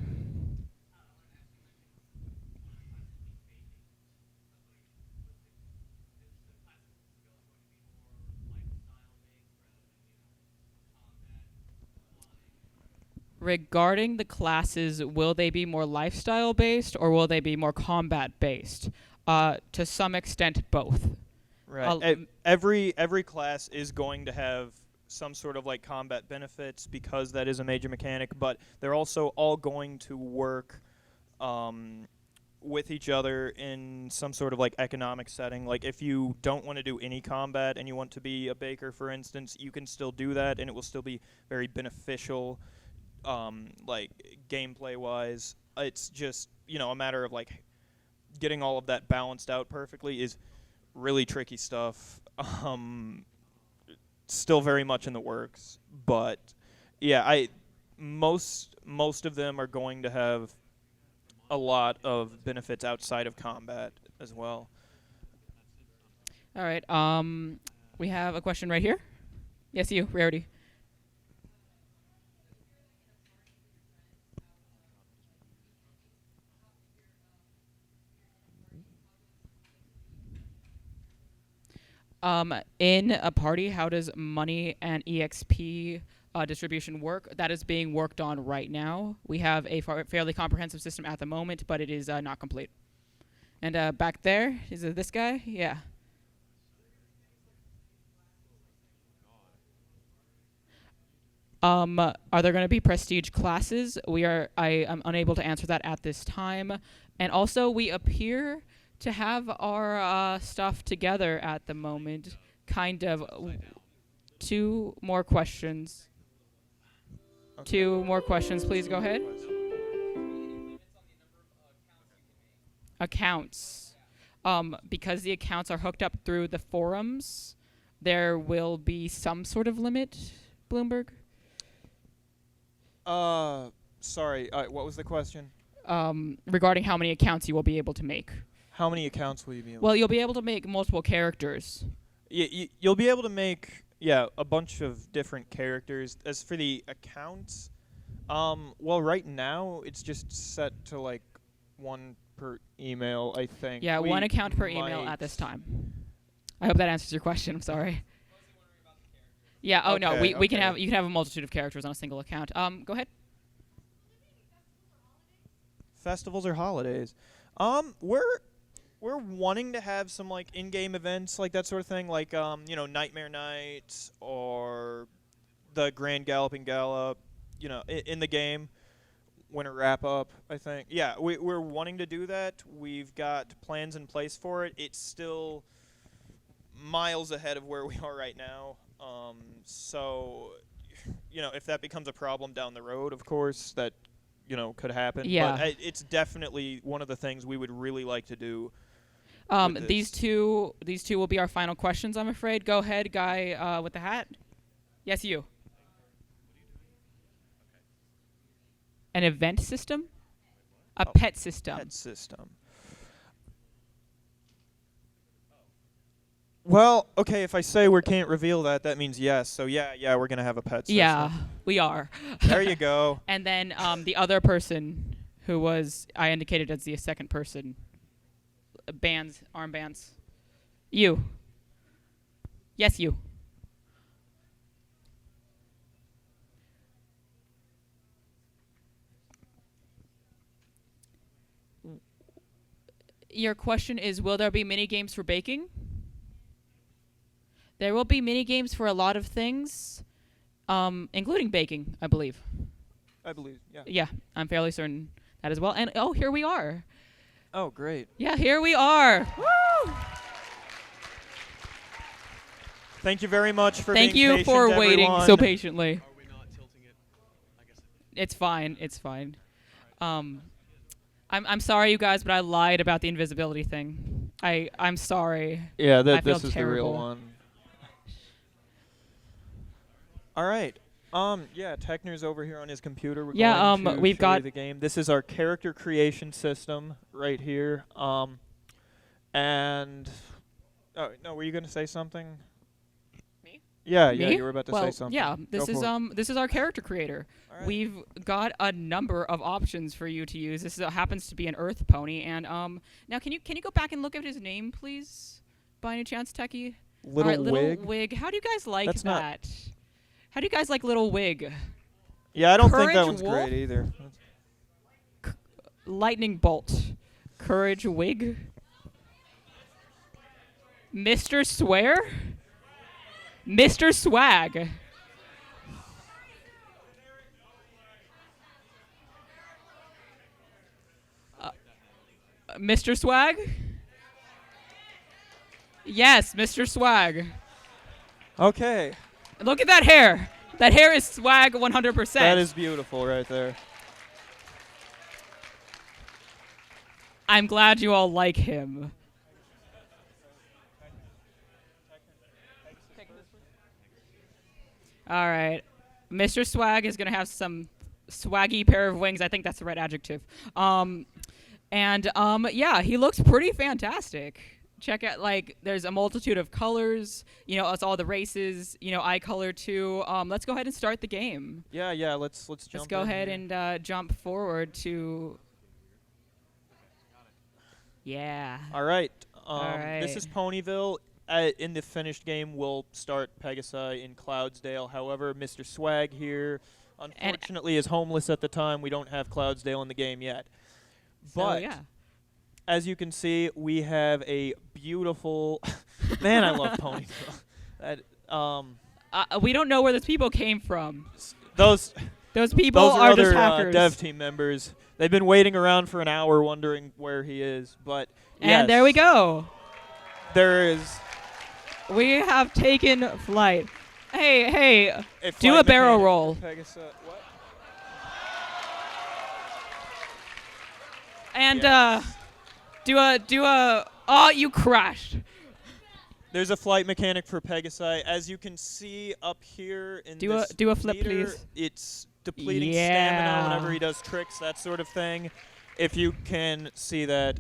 Regarding the classes, will they be more lifestyle based or will they be more combat based? To some extent, both. Right. Every class is going to have some sort of like combat benefits because that is a major mechanic, but they're also all going to work with each other in some sort of like economic setting. Like if you don't want to do any combat and you want to be a baker, for instance, you can still do that and it will still be very beneficial, like gameplay wise. It's just, a matter of like getting all of that balanced out perfectly is really tricky stuff. Still very much in the works, but yeah, most of them are going to have a lot of benefits outside of combat as well. All right. We have a question right here. Yes, you. Rarity. In a party, how does money and EXP distribution work? That is being worked on right now. We have a fairly comprehensive system at the moment, but it is not complete. And back there, is it this guy? Yeah. Are there going to be prestige classes? I am unable to answer that at this time. And also, we appear to have our stuff together at the moment. Kind of. Two more questions. Okay. 2 more questions, please. Go ahead. Accounts. Because the accounts are hooked up through the forums, there will be some sort of limit, Bloomberg. Sorry. What was the question? Regarding how many accounts you will be able to make. How many accounts will you be able? Well, you'll be able to make multiple characters. You'll be able to make a bunch of different characters. As for the accounts, well, right now it's just set to like 1 per email, I think. Yeah, We 1 account per email might- at this time. I hope that answers your question. I'm sorry. Yeah. Oh no, we can Okay. have you can have a multitude of characters on a single account. Go ahead. Festivals or holidays. We're wanting to have some like in-game events, like that sort of thing, like Nightmare Night or the Grand Galloping Gallop, in the game. Winter wrap up, I think. Yeah, we're wanting to do that. We've got plans in place for it. It's still miles ahead of where we are right now. So, if that becomes a problem down the road, of course, that could happen. Yeah. But it's definitely one of the things we would really like to do. with These this. two will be our final questions, I'm afraid. Go ahead, guy with the hat. Yes, you. An event system? A Oh, pet system. Pet system. Well, okay, if I say we can't reveal that, that means yes. So yeah, we're gonna have a pet system. Yeah, we are. There you go. And then the other person who was I indicated as the second person. Bands, armbands. You. Yes, you. Your question is, will there be mini games for baking? There will be mini games for a lot of things, including baking, I believe. I believe. Yeah. Yeah, I'm fairly certain that as well. And oh, here we are. Oh, great. Yeah, here we are. Woo! Thank you very much for Thank being you patient, for waiting everyone. so patiently. Are we not tilting it? I guess It's fine. It's fine. I'm sorry, you guys, but I lied about the invisibility thing. I'm sorry. Yeah, I feel this is the real terrible. one. All right. Yeah, Techner's over here on his computer. We're Yeah, going to we've show you got- the game. This is our character creation system right here. And oh no, were you going to say something? Me? Yeah, Me? you were about to well, say something. yeah, this Go is for it. this is our character creator. All right. We've got a number of options for you to use. This happens to be an Earth pony, and now can you go back and look at his name, please, by any chance, Techie? Little All right, Wig. Little Wig. How do you guys like That's not- that? How do you guys like Little Wig? Yeah, I don't think that Courage one's Wolf? great either. Lightning Bolt. Courage Wig. Mr. Swear? Mr. Swag. Mr. Swag? Yes, Mr. Swag. Okay, Look at that hair. That hair is swag 100%. that is beautiful right there. I'm glad you all like him. All right. Mr. Swag is going to have some swaggy pair of wings. I think that's the right adjective. Yeah, he looks pretty fantastic, check out, like, there's a multitude of colors. You know, it's all the races. You know, eye color too. Let's go ahead and start the game. Yeah, let's jump Let's go in ahead here. and jump forward to. Yeah. All right. All This is right. Ponyville. In the finished game, we'll start Pegasi in Cloudsdale. However, Mr. Swag here, unfortunately, is homeless at the time. We don't have Cloudsdale in the game yet. So, But yeah. as you can see, we have a beautiful. Man, I love Ponyville. We don't know where those people came from. Those Those people those are are just other hackers. dev team members. They've been waiting around for an hour, wondering where he is. But And there we go. There is. We have taken flight. Hey, A do flight a barrel mechanic roll. for Pegasus. What? And Yes. do a. Oh, you crashed. There's a flight mechanic for Pegasi. As you can see up here in Do a- this do a flip, meter, please. it's depleting Yeah. stamina whenever he does tricks, that sort of thing. If you can see that.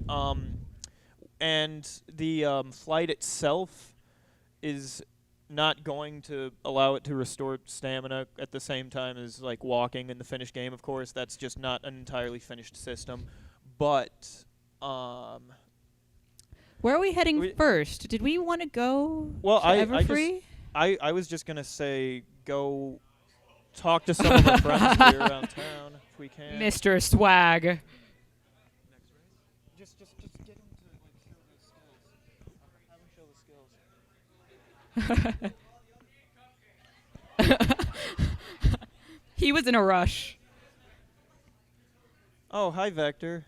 And the flight itself is not going to allow it to restore stamina at the same time as like walking in the finished game. Of course, that's just not an entirely finished system. But Where are we heading We- first? Did we want to go Well, to I Everfree? I was just gonna say go talk to some of our friends here around town if we can. Mr. Swag. Just get him to like show the skills. Have him show the skills. He was in a rush. Oh, hi Vector.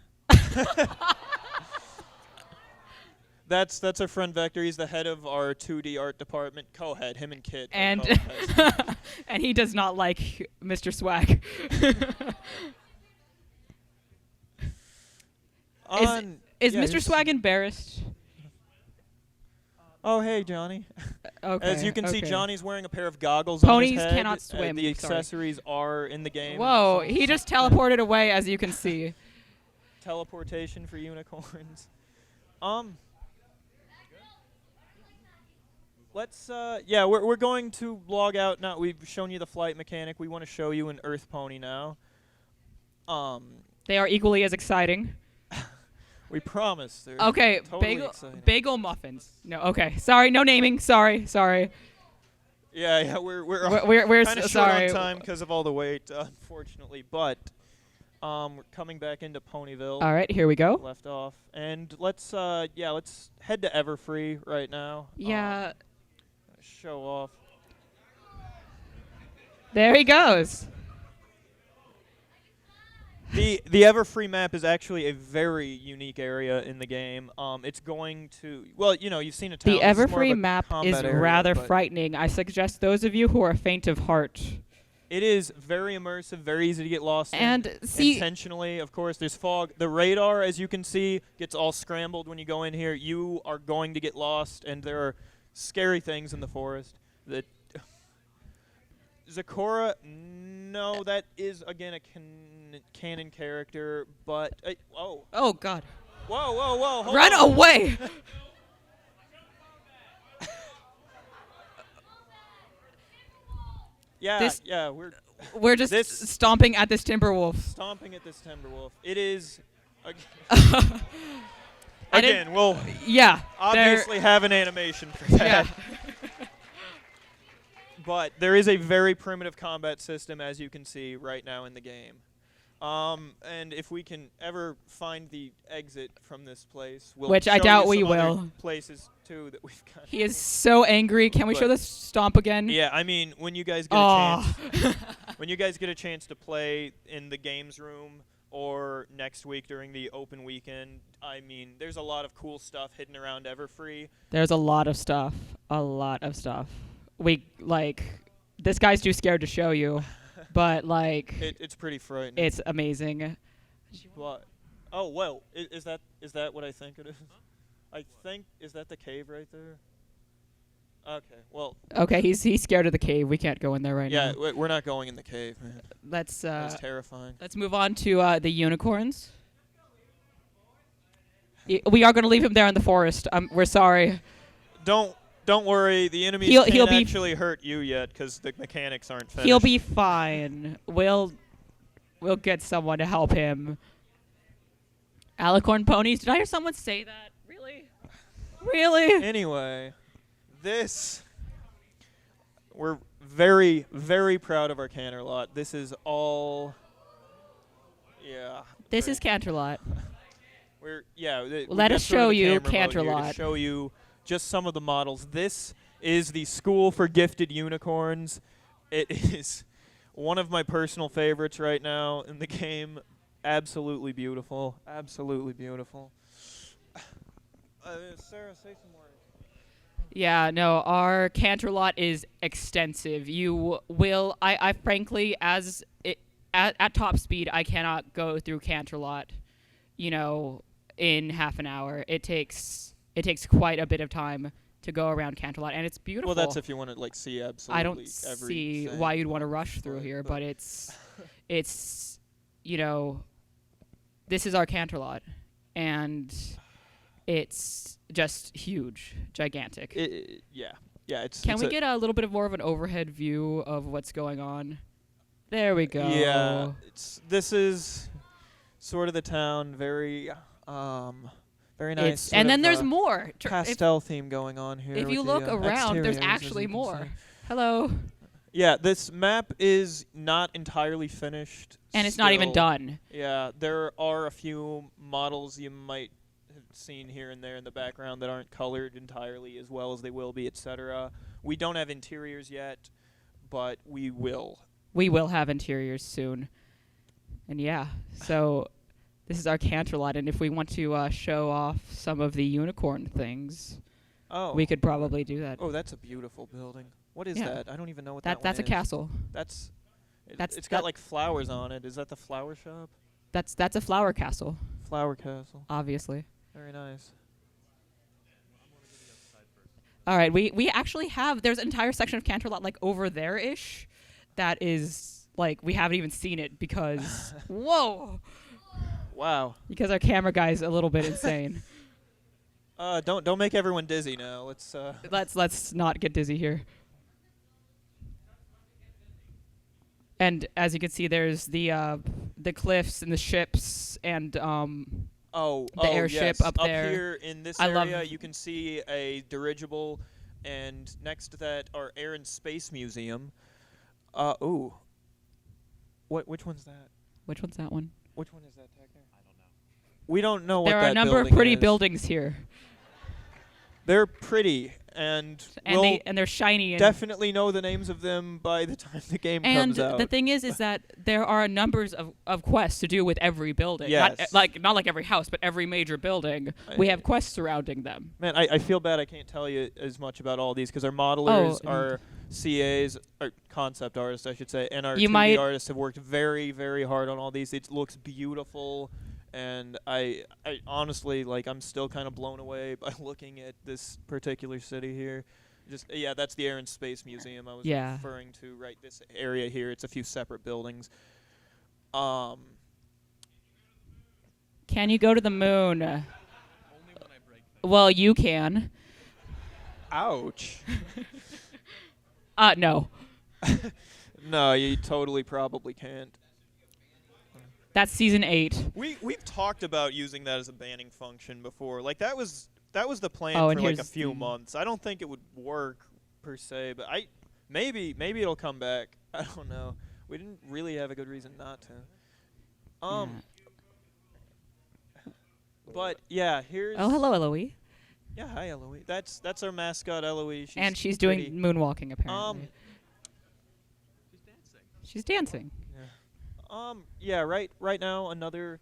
That's our friend Vector. He's the head of our 2D art department. Co-head, him and Kit. are And co-heads. and he does not like Mr. Swag. On- Is yeah, Mr. he's- Swag embarrassed? Oh, hey Johnny. Okay. As you can see, okay. Johnny's wearing a pair of goggles Ponies on his head. cannot swim, The sorry. accessories are in the game. Whoa, he just teleported away, as you can see. Teleportation for unicorns. Let's yeah, we're going to log out now. We've shown you the flight mechanic. We want to show you an Earth Pony now. They are equally as exciting. We promise. They're Okay, totally exciting. bagel muffins. No, okay. Sorry, no naming. Sorry. Yeah, we're We're kind of short sorry. on time because of all the wait, unfortunately. But we're coming back into Ponyville. All right, here we go. Left off, and let's head to Everfree right now. Yeah, Show off. there he goes. The Everfree map is actually a very unique area in the game. It's going to you've seen a town. The This is more of Everfree a map is combat area, rather but frightening. I suggest those of you who are faint of heart. It is very immersive, very easy to get lost in. And see, Intentionally, of course, there's fog. The radar, as you can see, gets all scrambled when you go in here. You are going to get lost, and there are scary things in the forest. That Zakora, no, that is again a canon character, but oh God, whoa, hold run on. away! Yeah, We're just This- stomping at this Timberwolf. stomping at this Timberwolf. It is I didn't- again. We'll Yeah, obviously have an animation for yeah. that. But there is a very primitive combat system, as you can see right now in the game. And if we can ever find the exit from this place, we'll Which I show doubt you we some other will. places too that we've got. He is so angry. Can we show But- the stomp again? Yeah, I mean, when you guys get Aw. a chance, when you guys get a chance to play in the games room or next week during the open weekend, I mean, there's a lot of cool stuff hidden around Everfree. There's a lot of stuff. A lot of stuff. This guy's too scared to show you, but It's pretty frightening. it's amazing. What? Oh, well, is that what I think it is? I think, is that the cave right there? Okay, well, Okay, he's scared of the cave. We can't go in there right yeah, now. we're not going in the cave, man. Let's That's terrifying. let's move on to the unicorns. We are going to leave him there in the forest. We're sorry. Don't worry. The enemies He'll can't be actually hurt you yet because the mechanics aren't finished. He'll be fine. We'll get someone to help him. Alicorn ponies. Did I hear someone say that? Really? Really? Anyway, we're very, very proud of our canter lot. This is all, yeah. This is Canterlot. Let us show you To Canterlot. show you just some of the models. This is the School for Gifted Unicorns. It is one of my personal favorites right now in the game. Absolutely beautiful. Absolutely beautiful. Sarah, say some words. Yeah, no, our Canterlot is extensive. You will, I frankly, at top speed, I cannot go through Canterlot, in half an hour. It takes quite a bit of time to go around Canterlot, and it's beautiful. Well, that's if you want to see absolutely. I don't see why you'd want to rush through here, but it's this is our Canterlot, and it's just huge, gigantic. Can we get a little bit of more of an overhead view of what's going on? There we go. Yeah, this is sort of the town. Very nice. And then there's more. Pastel theme going on here. If you with look the, around, there's exteriors, actually as you can more. see. Hello. Yeah, this map is not entirely finished. And it's not even still. done. Yeah, there are a few models you might have seen here and there in the background that aren't colored entirely as well as they will be, etc. We don't have interiors yet, but we will. We will have interiors soon. And yeah, so this is our Canterlot, and if we want to show off some of the unicorn things, we could probably do that. Oh, that's a beautiful building. What is that? I don't even know what that's one a is. castle. It's got like flowers on it. Is that the flower shop? That's a flower castle. Flower castle. Obviously. Very nice. All right, we actually have, there's an entire section of Canterlot like over there-ish that is like we haven't even seen it because whoa. Wow. Because our camera guy's a little bit insane. Don't make everyone dizzy now. Let's not get dizzy here. And as you can see, there's the cliffs and the ships and the airship up there. Up here in this area, you can see a dirigible, and next to that, our Air and Space Museum. Which one's that? Which one's that one? Which one is that, Tucker? I don't know. We don't know what that building is. There are a number of pretty buildings here. They're pretty, and they're shiny. And definitely know the names of them by the time the game comes out. And the thing is that there are numbers of quests to do with every building. Yes. Not like every house, but every major building. We have quests surrounding them. Man, I feel bad I can't tell you as much about all these because our modelers, our CAs, or concept artists, I should say, and our 2D artists have worked very, very hard on all these. It looks beautiful. And I honestly, I'm still kind of blown away by looking at this particular city here. That's the Air and Space Museum I was referring to, right? This area here, it's a few separate buildings. Can you go to the moon? Only when I break things. Well, you can. Ouch. No. No, you totally probably can't. That's season 8. We've talked about using that as a banning function before. That was the plan for a few months. I don't think it would work per se, but maybe it'll come back. I don't know. We didn't really have a good reason not to. But yeah, here's. Oh, hello, Eloise. Yeah, hi, Eloise. That's our mascot, Eloise. She's doing moonwalking apparently. She's dancing. Right now, another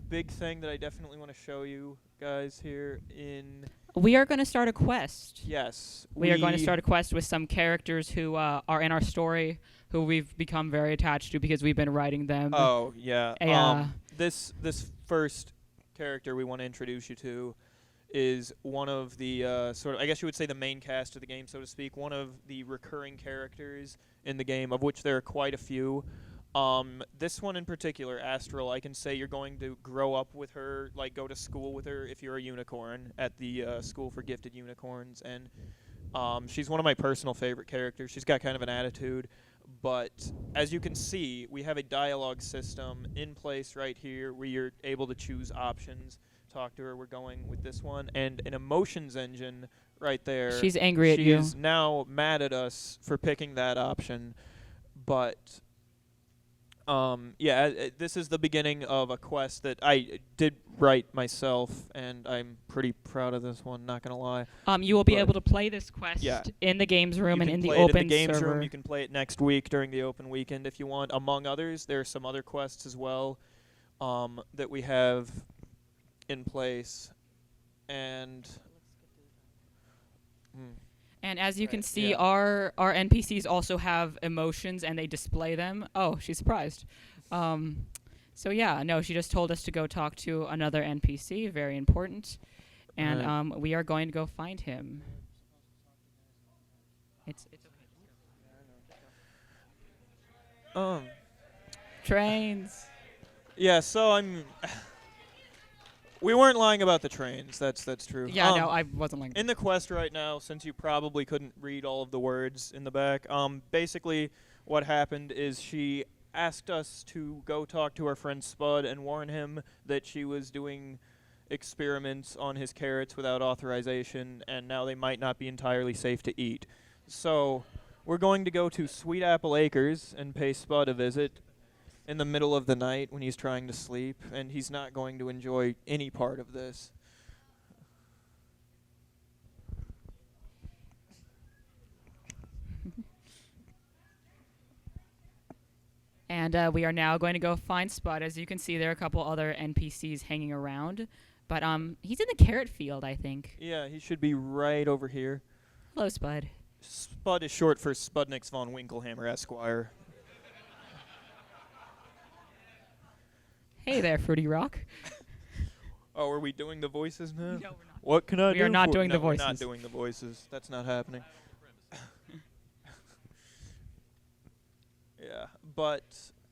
big thing that I definitely want to show you guys here in... We are going to start a quest. Yes. We are going to start a quest with some characters who are in our story, who we've become very attached to because we've been writing them. Oh, yeah. This first character we want to introduce you to is one of the I guess you would say the main cast of the game, so to speak, one of the recurring characters in the game, of which there are quite a few. This one in particular, Astral, I can say you're going to grow up with her, like go to school with her if you're a unicorn at the School for Gifted Unicorns, and she's one of my personal favorite characters. She's got kind of an attitude, but as you can see, we have a dialogue system in place right here where you're able to choose options, talk to her. We're going with this one, and an emotions engine right there. She's angry at you. She's now mad at us for picking that option, but this is the beginning of a quest that I did write myself, and I'm pretty proud of this one, not gonna lie. You will be But- able to play this quest in the games room You and can in the play it open in the games server. room. You can play it next week during the open weekend if you want. Among others, there are some other quests as well that we have in place, and And as you can Right, see, yeah. our NPCs also have emotions and they display them. Oh, she's surprised. So yeah, no, she just told us to go talk to another NPC, very important. And Right. we are going to go find him. It's okay. Trains. Yeah, so we weren't lying about the trains. That's true. Yeah, no, I wasn't like In the quest right now, since you probably couldn't read all of the words in the back, basically what happened is she asked us to go talk to our friend Spud and warn him that she was doing experiments on his carrots without authorization, and now they might not be entirely safe to eat. So we're going to go to Sweet Apple Acres and pay Spud a visit in the middle of the night when he's trying to sleep, and he's not going to enjoy any part of this. And we are now going to go find Spud. As you can see, there are a couple other NPCs hanging around. But he's in the carrot field, I think. Yeah, he should be right over here. Hello, Spud. Spud is short for Spudnix von Winklehammer, Esquire. Hey there, Fruity Rock. Oh, are we doing the voices now? No, we're not. What can I do? We are not for- doing the No, we're not voices. doing the voices. That's not happening. Yeah, but.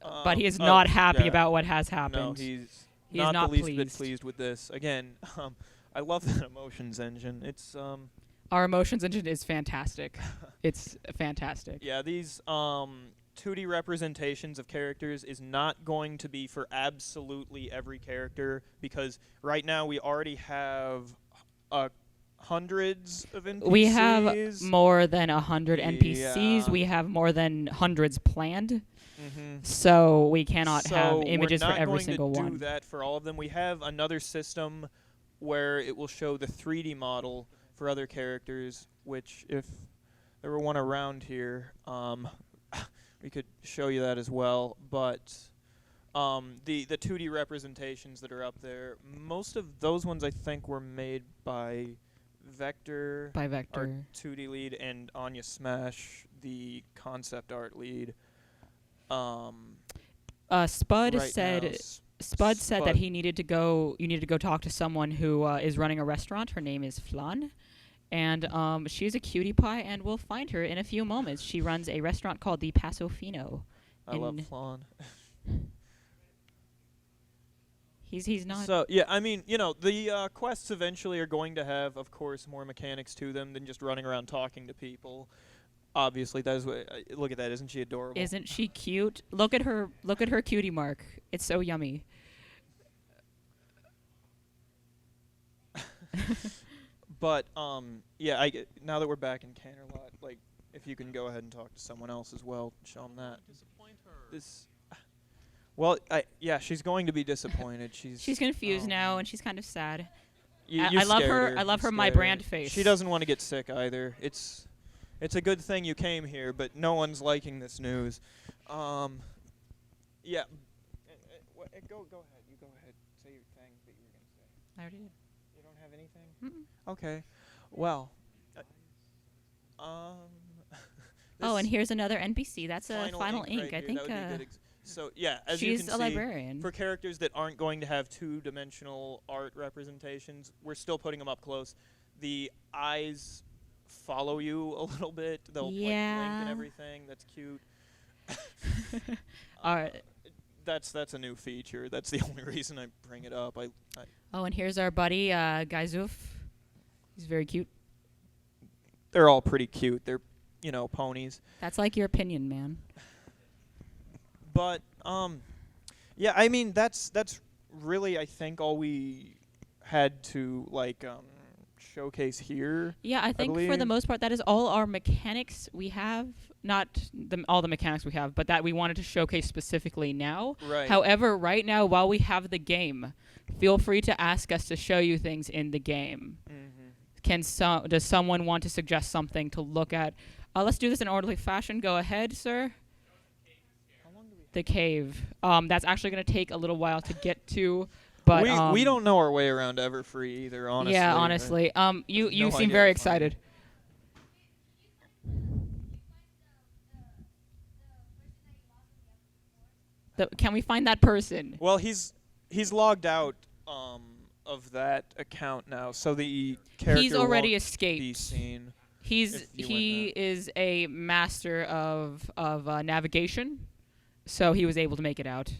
But he is not happy yeah. about what has No, happened. he's He is not not the least bit pleased. pleased with this. Again, I love that emotions engine. It's Our emotions engine is fantastic. It's fantastic. yeah, these 2D representations of characters is not going to be for absolutely every character, because right now we already have hundreds of NPCs. We have more than 100 NPCs. Yeah. We have more than hundreds planned. Mm-hmm. So we cannot So have images we're for not every going single to one. do that for all of them. We have another system where it will show the 3D model for other characters, which if there were one around here, we could show you that as well. But the 2D representations that are up there, most of those ones I think were made by Vector, By our Vector. 2D lead, and Anya Smash, the concept art lead. Spud Right said now, Spud said that Spud. he needed to go. You needed to go talk to someone who is running a restaurant. Her name is Flan, and she's a cutie pie, and we'll find her in a few moments. She runs a restaurant called the Paso Fino. I love in- Flan. He's not. So yeah, I mean, the quests eventually are going to have, of course, more mechanics to them than just running around talking to people. Obviously, that is what. Look at that! Isn't she adorable? Isn't she cute? Look at her. Look at her cutie mark. It's so yummy. But yeah, now that we're back in Canterlot, like, if you can go ahead and talk to someone else as well, show them that. Disappoint her. This. Well, yeah, she's going to be disappointed. She's confused now, and she's kind of sad. You I love her. scared I love You her my scared brand face. She doesn't want to get sick either. It's a good thing you came here, but no one's liking this news. Yeah. Go ahead. You go ahead. Say your thing that you were gonna say. I already did. You don't have anything? Mm-mm. Okay. Well. Oh, and here's another NPC. That's a Final Final Ink Ink. right I here, think that would be a good so yeah, as you she's can a see, librarian. for characters that aren't going to have two-dimensional art representations, we're still putting them up close. The eyes follow you a little bit. They'll like blink and Yeah. everything. That's cute. All right. That's a new feature. That's the only reason I bring it up. I Oh, and here's our buddy, Gaizuf. He's very cute. they're all pretty cute. They're, ponies. That's like your opinion, man. But yeah, I mean that's really I think all we had to showcase here. Yeah, I think for the believe. most part, that is all our mechanics we have. Not all the mechanics we have, but that we wanted to showcase specifically now. Right. However, right now, while we have the game, feel free to ask us to show you things in the game. Does someone want to suggest something to look at? Let's do this in orderly fashion. Go ahead, sir. The cave. That's actually going to take a little while to get to. But we don't know our way around Everfree either, honestly. Yeah, honestly. You no seem idea very how to find excited. Can we find that person? Well, he's logged out of that account now, so the character He's already won't escaped. be seen. He went is a master of navigation, so he was able to make it out.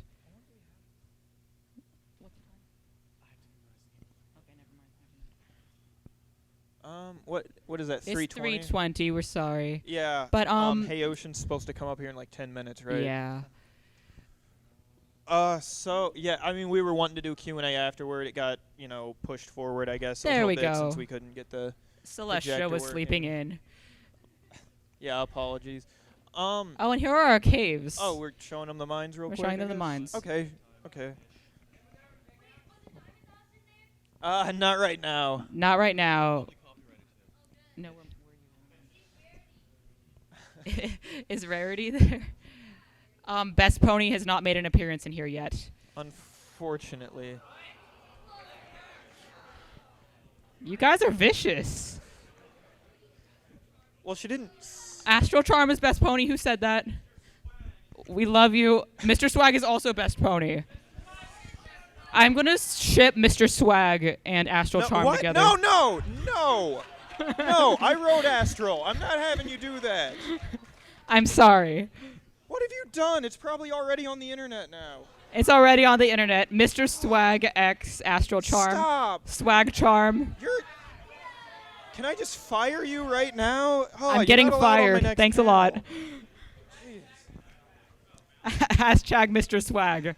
What is that? It's 320. 3:20. We're sorry. Yeah. But Hey Ocean's supposed to come up here in like 10 minutes, right? Yeah. So yeah, I mean we were wanting to do Q&A afterward. It got pushed forward, I guess. There we bit go. Since we couldn't get the Celestia projector was working. sleeping in. Yeah, apologies. Oh, and here are our caves. Oh, we're showing them the mines real We're quick. showing I them the guess? mines. Okay. Not right now. Not right now. No. Is Rarity there? Best Pony has not made an appearance in here yet. Unfortunately. You guys are vicious. Well, she didn't. Astral Charm is Best Pony. Who said that? We love you. Mr. Swag is also Best Pony. I'm going to ship Mr. Swag and Astral Charm what? together. No. No, I wrote Astral. I'm not having you do that. I'm sorry. What have you done? It's probably already on the internet now. It's already on the internet. Mr. Swag X Astral Charm. Stop. Swag Charm. Can I just fire you right now? Oh, I'm you're getting not allowed on my fired. next Thanks a panel. lot. Jeez. Hashtag Mr. Swag.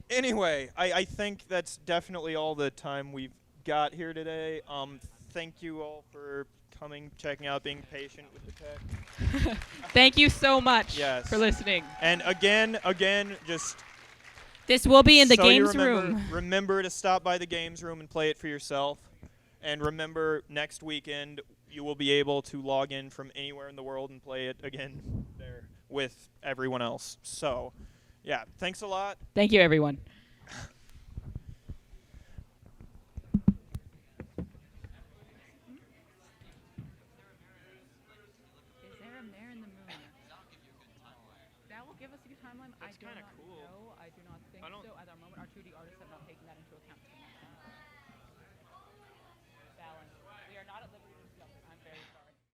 Anyway, I think that's definitely all the time we've got here today. Thank you all for coming, checking out, being patient with the tech. Thank you so much Yes. for listening. And again, just This will be in the so you games room. Remember to stop by the games room and play it for yourself. And remember, next weekend you will be able to log in from anywhere in the world and play it again there with everyone else. So, yeah, thanks a lot. Thank you, everyone. Is there a mare in the moon? That will give us a good timeline. That's I do kinda not cool. know. I do not think I don't- so. At the moment, our 2D artists have